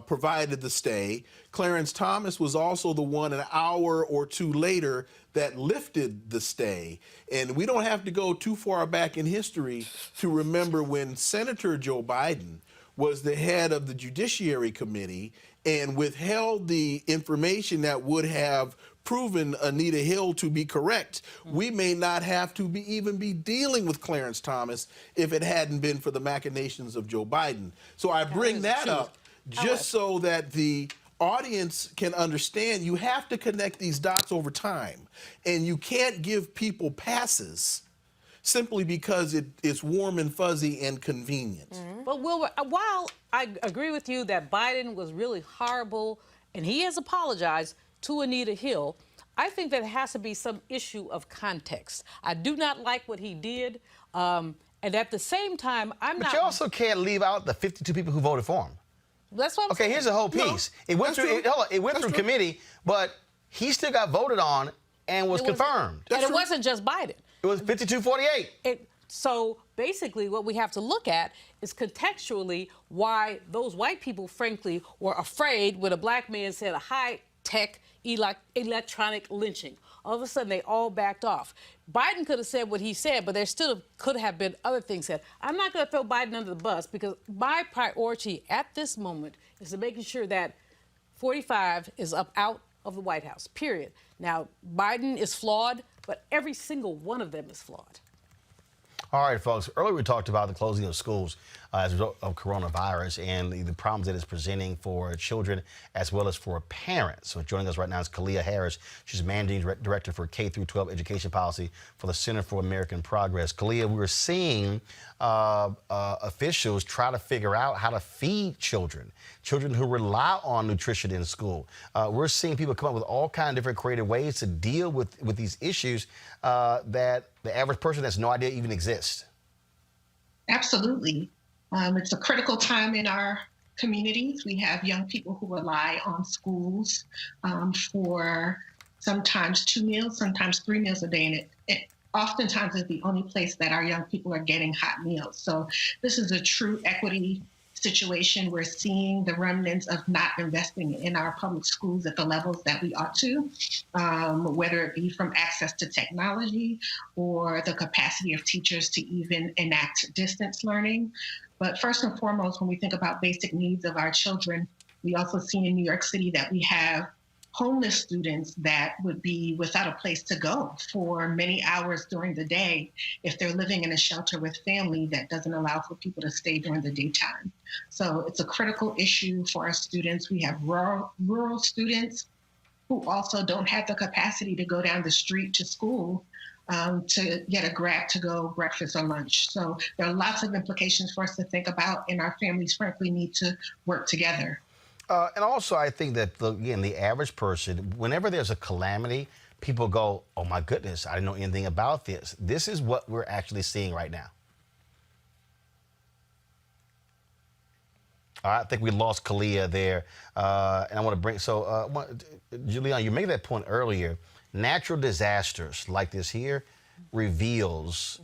provided the stay. Clarence Thomas was also the one an hour or 2 later that lifted the stay. And we don't have to go too far back in history to remember when Senator Joe Biden was the head of the Judiciary Committee and withheld the information that would have proven Anita Hill to be correct. We may not have to even be dealing with Clarence Thomas if it hadn't been for the machinations of Joe Biden. So I bring that up just so that the audience can understand you have to connect these dots over time. And you can't give people passes simply because it's warm and fuzzy and convenient. But Wilbur, while I agree with you that Biden was really horrible, and he has apologized to Anita Hill, I think that has to be some issue of context. I do not like what he did, and at the same time, But you also can't leave out the 52 people who voted for him. That's what I'm saying. Okay, here's the whole piece. It went through committee, but he still got voted on and was confirmed. And it wasn't just Biden. It was 52-48. So basically what we have to look at is contextually why those white people, frankly, were afraid when a black man said a high-tech electronic lynching. All of a sudden, they all backed off. Biden could have said what he said, but there still could have been other things said. I'm not going to throw Biden under the bus because my priority at this moment is to making sure that 45 is out of the White House, period. Now, Biden is flawed, but every single one of them is flawed. All right, folks. Earlier we talked about the closing of schools as a result of coronavirus and the problems that it's presenting for children as well as for parents. So joining us right now is Kalia Harris. She's Managing Director for K-12 Education Policy for the Center for American Progress. Kalia, we were seeing officials try to figure out how to feed children who rely on nutrition in school. We're seeing people come up with all kinds of different creative ways to deal with these issues that the average person has no idea even exist. Absolutely. It's a critical time in our communities. We have young people who rely on schools for sometimes 2 meals, sometimes 3 meals a day. And it oftentimes is the only place that our young people are getting hot meals. So this is a true equity situation. We're seeing the remnants of not investing in our public schools at the levels that we ought to, whether it be from access to technology or the capacity of teachers to even enact distance learning. But first and foremost, when we think about basic needs of our children, we also see in New York City that we have homeless students that would be without a place to go for many hours during the day if they're living in a shelter with family that doesn't allow for people to stay during the daytime. So it's a critical issue for our students. We have rural students who also don't have the capacity to go down the street to school to get a grab-to-go breakfast or lunch. So there are lots of implications for us to think about, and our families, frankly, need to work together. And also, I think that, again, the average person, whenever there's a calamity, people go, oh, my goodness, I didn't know anything about this. This is what we're actually seeing right now. All right, I think we lost Kalia there. And I want to bring, Julian, you made that point earlier. Natural disasters like this here reveals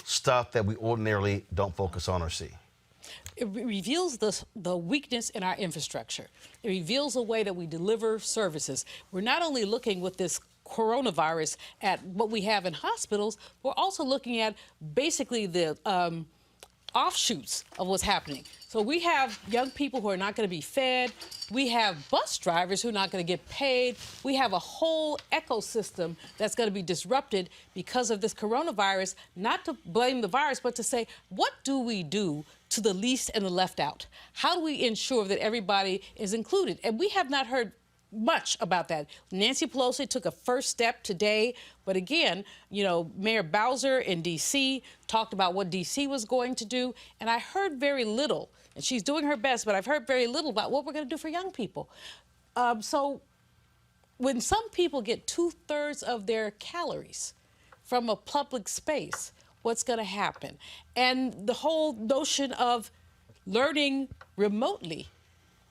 stuff that we ordinarily don't focus on or see. It reveals the weakness in our infrastructure. It reveals a way that we deliver services. We're not only looking with this coronavirus at what we have in hospitals, we're also looking at basically the offshoots of what's happening. So we have young people who are not going to be fed. We have bus drivers who are not going to get paid. We have a whole ecosystem that's going to be disrupted because of this coronavirus, not to blame the virus, but to say, what do we do to the least and the left out? How do we ensure that everybody is included? And we have not heard much about that. Nancy Pelosi took a first step today, but again, you know, Mayor Bowser in D.C. talked about what D.C. was going to do, and I heard very little, and she's doing her best, but I've heard very little about what we're going to do for young people. So when some people get 2/3 of their calories from a public space, what's going to happen? And the whole notion of learning remotely,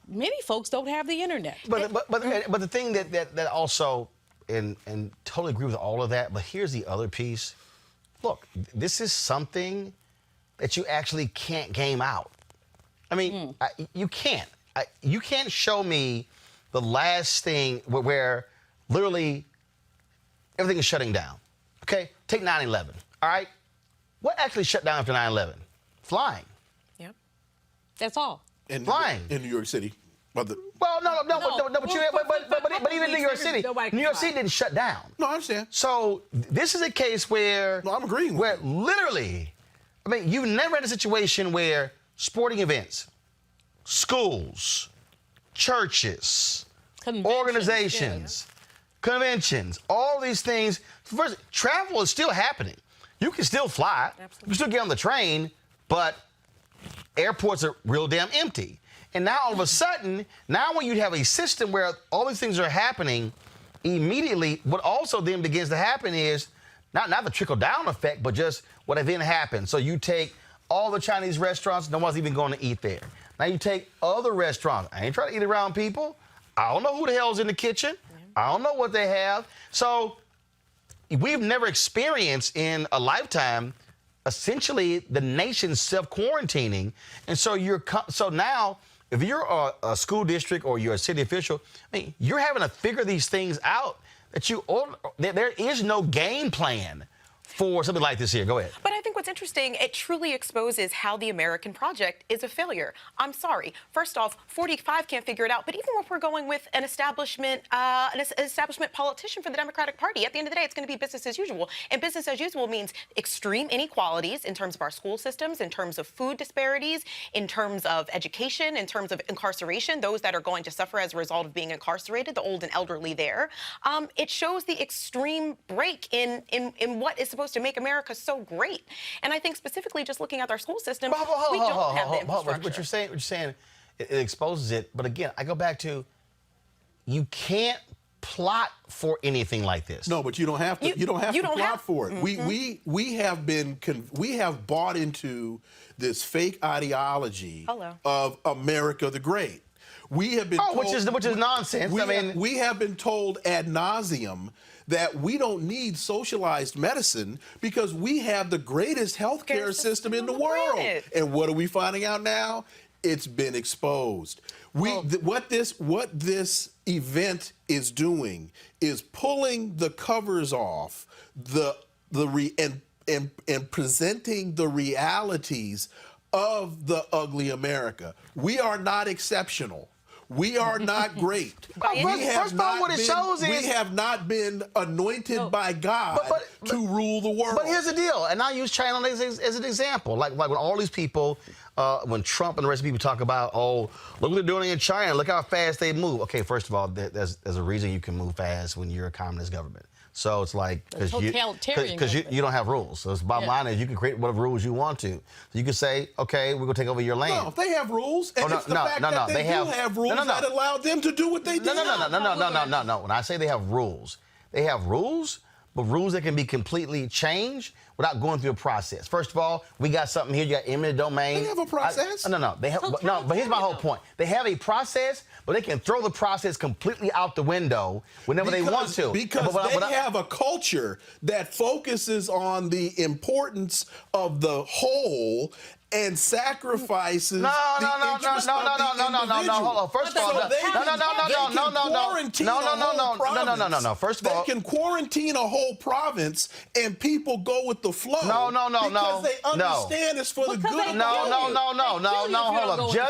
many folks don't have the internet. But the thing that also, and totally agree with all of that, but here's the other piece. Look, this is something that you actually can't game out. I mean, you can't. You can't show me the last thing where literally everything is shutting down. Okay? Take 9/11, all right? What actually shut down after 9/11? Flying. Yep. That's all. Flying. In New York City. But even New York City, didn't shut down. No, I understand. So this is a case where I'm agreeing with where literally, I mean, you've never had a situation where sporting events, schools, churches, organizations, conventions, all these things. First, travel is still happening. You can still fly. Absolutely. You can still get on the train, but airports are real damn empty. And now all of a sudden, now when you have a system where all these things are happening immediately, what also then begins to happen is not the trickle-down effect, but just what then happens. So you take all the Chinese restaurants, no one's even going to eat there. Now you take other restaurants. I ain't trying to eat around people. I don't know who the hell's in the kitchen. I don't know what they have. So we've never experienced in a lifetime essentially the nation self-quarantining. And so now if you're a school district or you're a city official, I mean, you're having to figure these things out there is no game plan for something like this here. Go ahead. But I think what's interesting, it truly exposes how the American project is a failure. I'm sorry. First off, 45 can't figure it out. But even if we're going with an establishment politician for the Democratic Party, at the end of the day, it's going to be business as usual. And business as usual means extreme inequalities in terms of our school systems, in terms of food disparities, in terms of education, in terms of incarceration, those that are going to suffer as a result of being incarcerated, the old and elderly there. It shows the extreme break in what is supposed to make America so great. And I think specifically just looking at our school system, we don't have the infrastructure. What you're saying, it exposes it. But again, I go back to, you can't plot for anything like this. No, but you don't have to. You don't have to plot for it. We have bought into this fake ideology of America the Great. We have been told, which is nonsense. We have been told ad nauseum that we don't need socialized medicine because we have the greatest healthcare system in the world. And what are we finding out now? It's been exposed. What this event is doing is pulling the covers off and presenting the realities of the ugly America. We are not exceptional. We are not great. We have not been anointed by God to rule the world. But here's the deal, and I use China as an example. Like when all these people, when Trump and the rest of people talk about, oh, look what they're doing in China, look how fast they move. Okay, first of all, there's a reason you can move fast when you're a communist government. So it's like, because you don't have rules. So the bottom line is you can create whatever rules you want to. So you can say, okay, we're going to take over your land. No, they have rules. And it's the fact that they do have rules that allow them to do what they do. No. When I say they have rules, but rules that can be completely changed without going through a process. First of all, we got something here. You got eminent domain. They have a process. They have, but here's my whole point. They have a process, but they can throw the process completely out the window whenever they want to. Because they have a culture that focuses on the importance of the whole and sacrifices the interest of the individual. First of all, First of all, they can quarantine a whole province and people go with the flow. Because they understand it's for the good of the whole.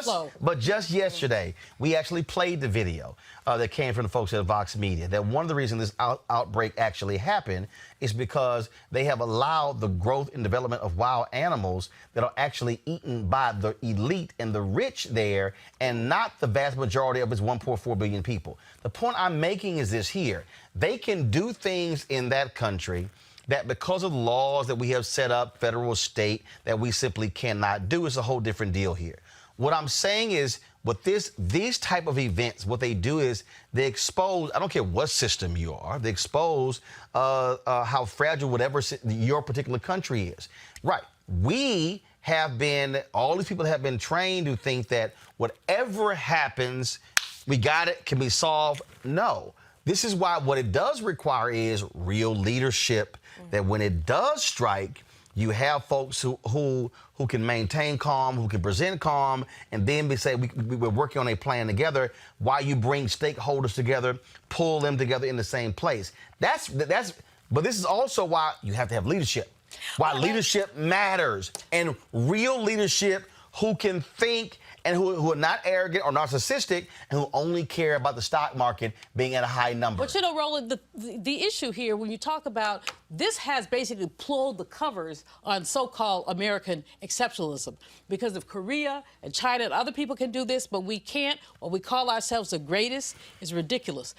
Hold up. Just yesterday, we actually played the video that came from the folks at Vox Media. That one of the reasons this outbreak actually happened is because they have allowed the growth and development of wild animals that are actually eaten by the elite and the rich there, and not the vast majority of its 1.4 billion people. The point I'm making is this here. They can do things in that country that because of laws that we have set up, federal, state, that we simply cannot do. It's a whole different deal here. What I'm saying is, with these type of events, what they do is they expose, I don't care what system you are, they expose how fragile whatever your particular country is. Right. We have been, all these people have been trained to think that whatever happens, we got it, can be solved. No. This is why what it does require is real leadership, that when it does strike, you have folks who can maintain calm, who can present calm, and then we say we're working on a plan together while you bring stakeholders together, pull them together in the same place. But this is also why you have to have leadership. Why leadership matters, and real leadership who can think and who are not arrogant or narcissistic and who only care about the stock market being at a high number. But you know, Roland, the issue here, when you talk about this, has basically pulled the covers on so-called American exceptionalism. Because if Korea and China and other people can do this, but we can't, or we call ourselves the greatest, is ridiculous.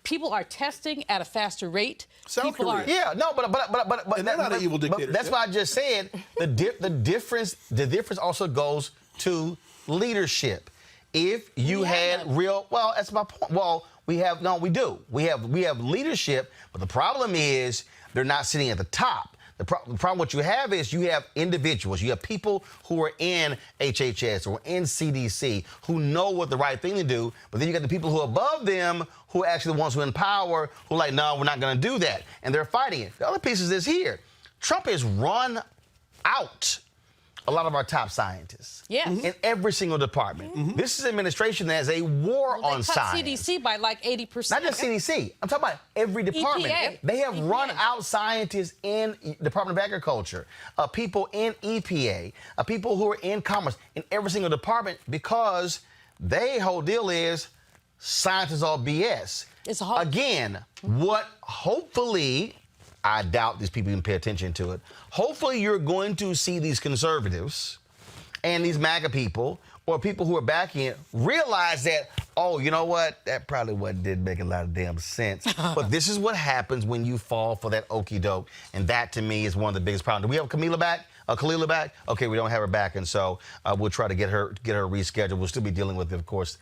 People are testing at a faster rate. South Korea. Yeah, no, but they're not an evil dictatorship. That's why I just said the difference also goes to leadership. If you had real, well, that's my point. Well, we have leadership, but the problem is they're not sitting at the top. The problem what you have is you have individuals, you have people who are in HHS or in CDC who know what the right thing to do, but then you got the people who are above them who are actually the ones who are in power who are like, no, we're not going to do that, and they're fighting it. The other piece is this here. Trump has run out a lot of our top scientists. Yes. In every single department. This is an administration that has a war on science. They cut CDC by like 80%. Not just CDC. I'm talking about every department. EPA. They have run out scientists in Department of Agriculture, people in EPA, people who are in Commerce, in every single department, because their whole deal is science is all BS. It's a whole. Again, what hopefully, I doubt these people even pay attention to it. Hopefully you're going to see these conservatives and these MAGA people or people who are backing it realize that, oh, you know what? That probably didn't make a lot of damn sense. But this is what happens when you fall for that okie doke. And that, to me, is one of the biggest problems. Do we have Camila back? Khalila back? Okay, we don't have her back, and so we'll try to get her rescheduled. We'll still be dealing with, of course,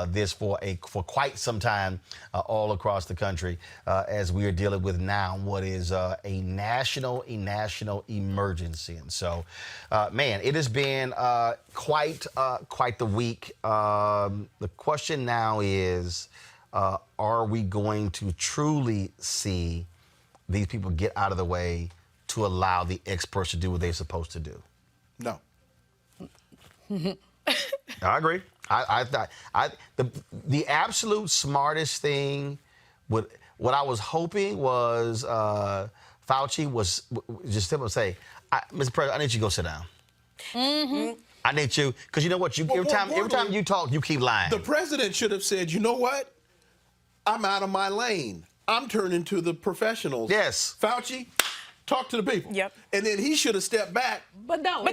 this for quite some time all across the country as we are dealing with now what is a national emergency. And so, man, it has been quite the week. The question now is, are we going to truly see these people get out of the way to allow the experts to do what they're supposed to do? No. I agree. I thought the absolute smartest thing, what I was hoping was Fauci was just simply say, Mr. President, I need you to go sit down. Mm-hmm. I need you, because you know what? Every time you talk, you keep lying. The president should have said, you know what? I'm out of my lane. I'm turning to the professionals. Yes. Fauci, talk to the people. Yep. And then he should have stepped back. But no,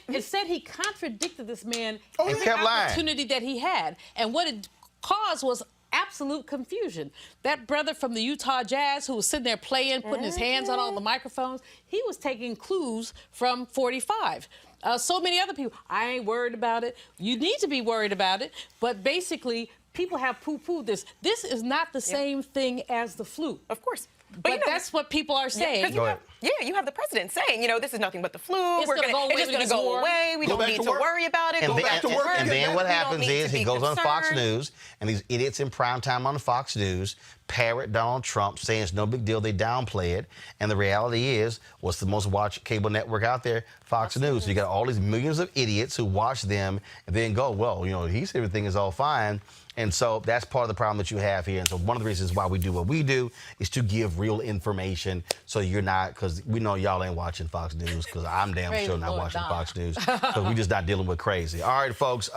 instead he contradicted this man every kept lying. opportunity that he had. And what it caused was absolute confusion. That brother from the Utah Jazz who was sitting there playing, putting his hands on all the microphones, he was taking clues from 45. So many other people, I ain't worried about it. You need to be worried about it. But basically, people have poo-pooed this. This is not the same thing as the flu. Of course. But that's what people are saying. You have the president saying, this is nothing but the flu. It's just going to go away. We don't need to worry about it. And then what happens is he goes on Fox News, and these idiots in primetime on Fox News parrot Donald Trump, saying it's no big deal. They downplay it. And the reality is, what's the most watched cable network out there? Fox News. So you got all these millions of idiots who watch them and then go, well, he said everything is all fine. And so that's part of the problem that you have here. And so one of the reasons why we do what we do is to give real information, so you're not, because we know y'all ain't watching Fox News, because I'm damn sure not watching Fox News, because we're just not dealing with crazy. All right, folks,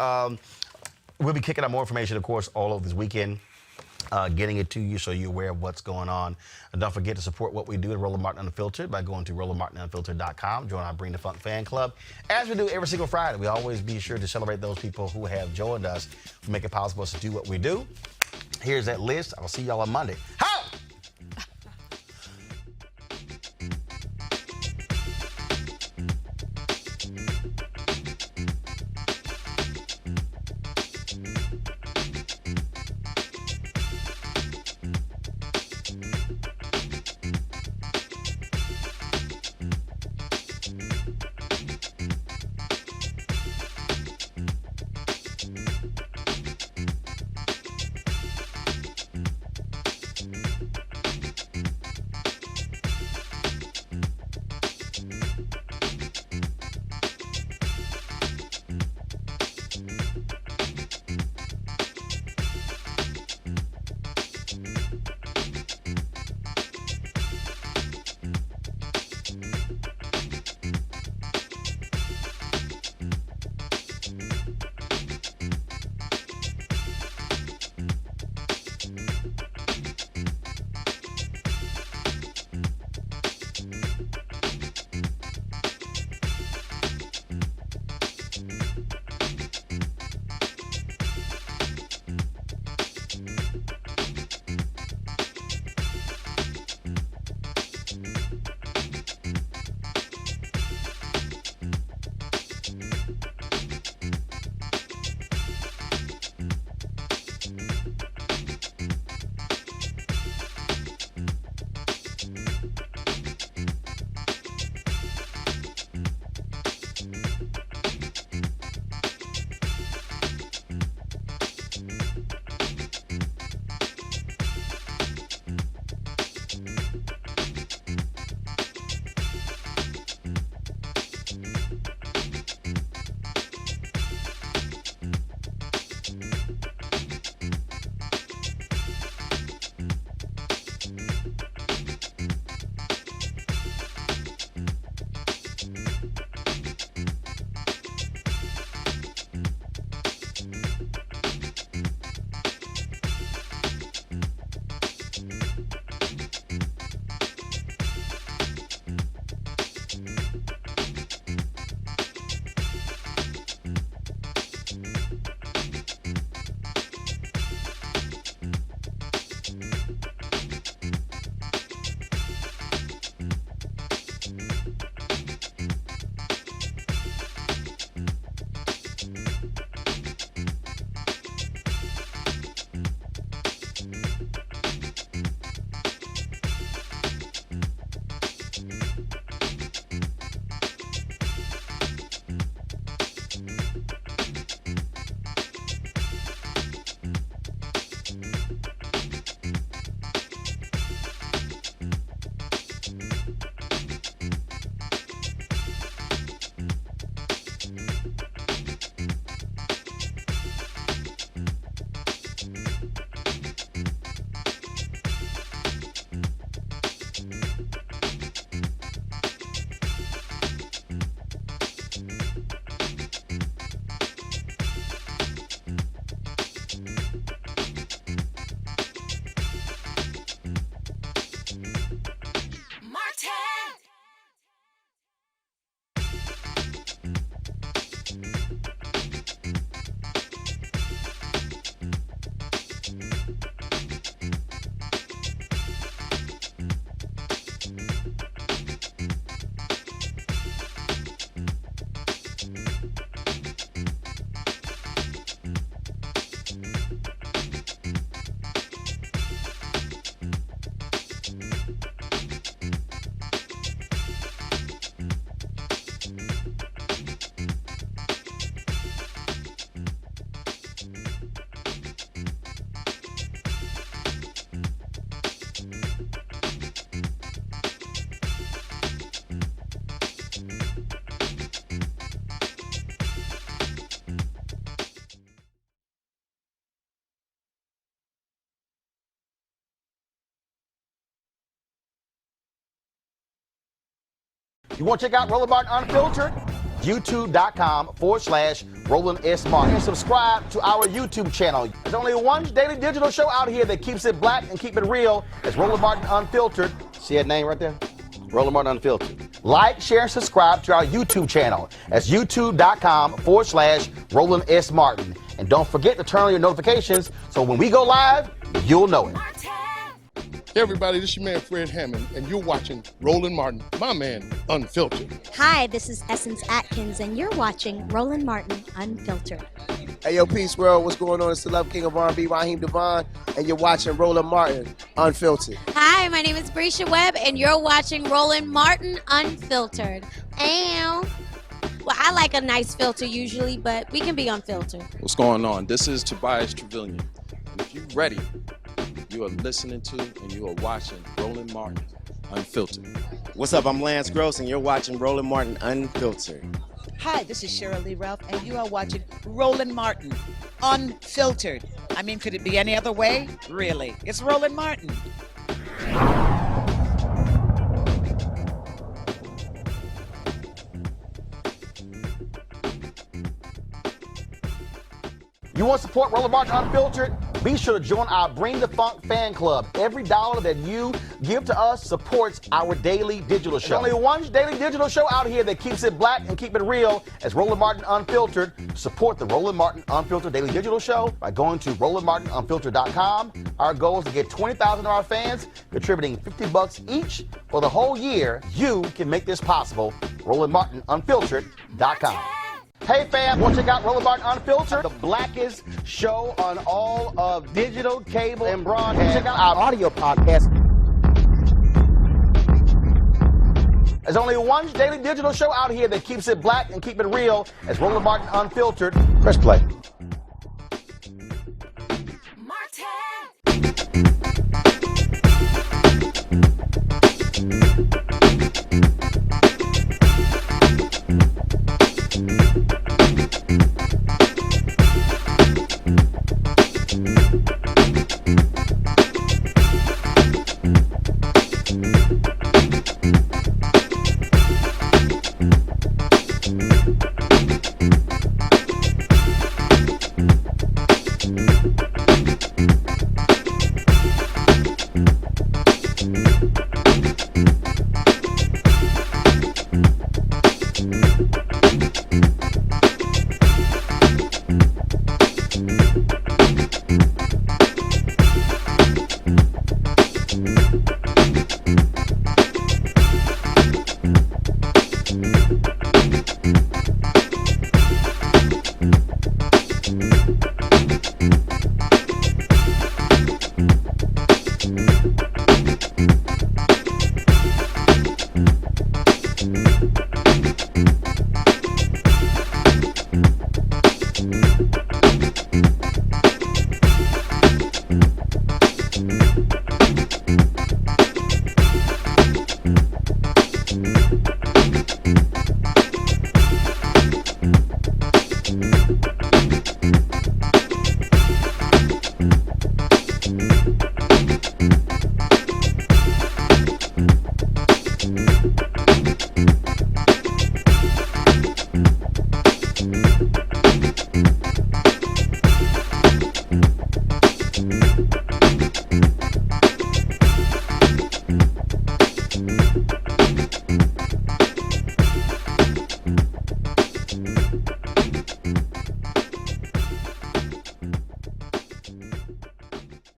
we'll be kicking out more information, of course, all over this weekend. Getting it to you so you're aware of what's going on. And don't forget to support what we do at Roland Martin Unfiltered by going to RolandMartinUnfiltered.com. Join our Bring the Funk fan club. As we do every single Friday, we always be sure to celebrate those people who have joined us, who make it possible for us to do what we do. Here's that list. I'll see y'all on Monday. Ho! You want to check out Roland Martin Unfiltered? YouTube.com/Roland S. Martin. And subscribe to our YouTube channel. There's only one daily digital show out here that keeps it black and keep it real. It's Roland Martin Unfiltered. See that name right there? Roland Martin Unfiltered. Like, share, and subscribe to our YouTube channel. That's YouTube.com/Roland S. Martin. And don't forget to turn on your notifications so when we go live, you'll know it. Hey everybody, this is your man Fred Hammond, and you're watching Roland Martin, my man, Unfiltered. Hi, this is Essence Atkins, and you're watching Roland Martin Unfiltered. Hey yo, peace world, what's going on? It's the Love King of R&B, Raheem Devon, and you're watching Roland Martin Unfiltered. Hi, my name is Brescia Webb, and you're watching Roland Martin Unfiltered. Ow. Well, I like a nice filter usually, but we can be unfiltered. What's going on? This is Tobias Trevelyan. And if you're ready, you are listening to and you are watching Roland Martin Unfiltered. What's up? I'm Lance Gross, and you're watching Roland Martin Unfiltered. Hi, this is Cheryl Lee Ralph, and you are watching Roland Martin Unfiltered. I mean, could it be any other way? Really? It's Roland Martin. You want to support Roland Martin Unfiltered? Be sure to join our Bring the Funk fan club. Every dollar that you give to us supports our daily digital show. There's only one daily digital show out here that keeps it black and keep it real as Roland Martin Unfiltered. Support the Roland Martin Unfiltered daily digital show by going to RolandMartinUnfiltered.com. Our goal is to get 20,000 of our fans contributing $50 each for the whole year. You can make this possible. RolandMartinUnfiltered.com. Hey fam, want to check out Roland Martin Unfiltered? The blackest show on all of digital, cable, and broadcast. Check out our audio podcast. There's only one daily digital show out here that keeps it black and keep it real as Roland Martin Unfiltered. Press play.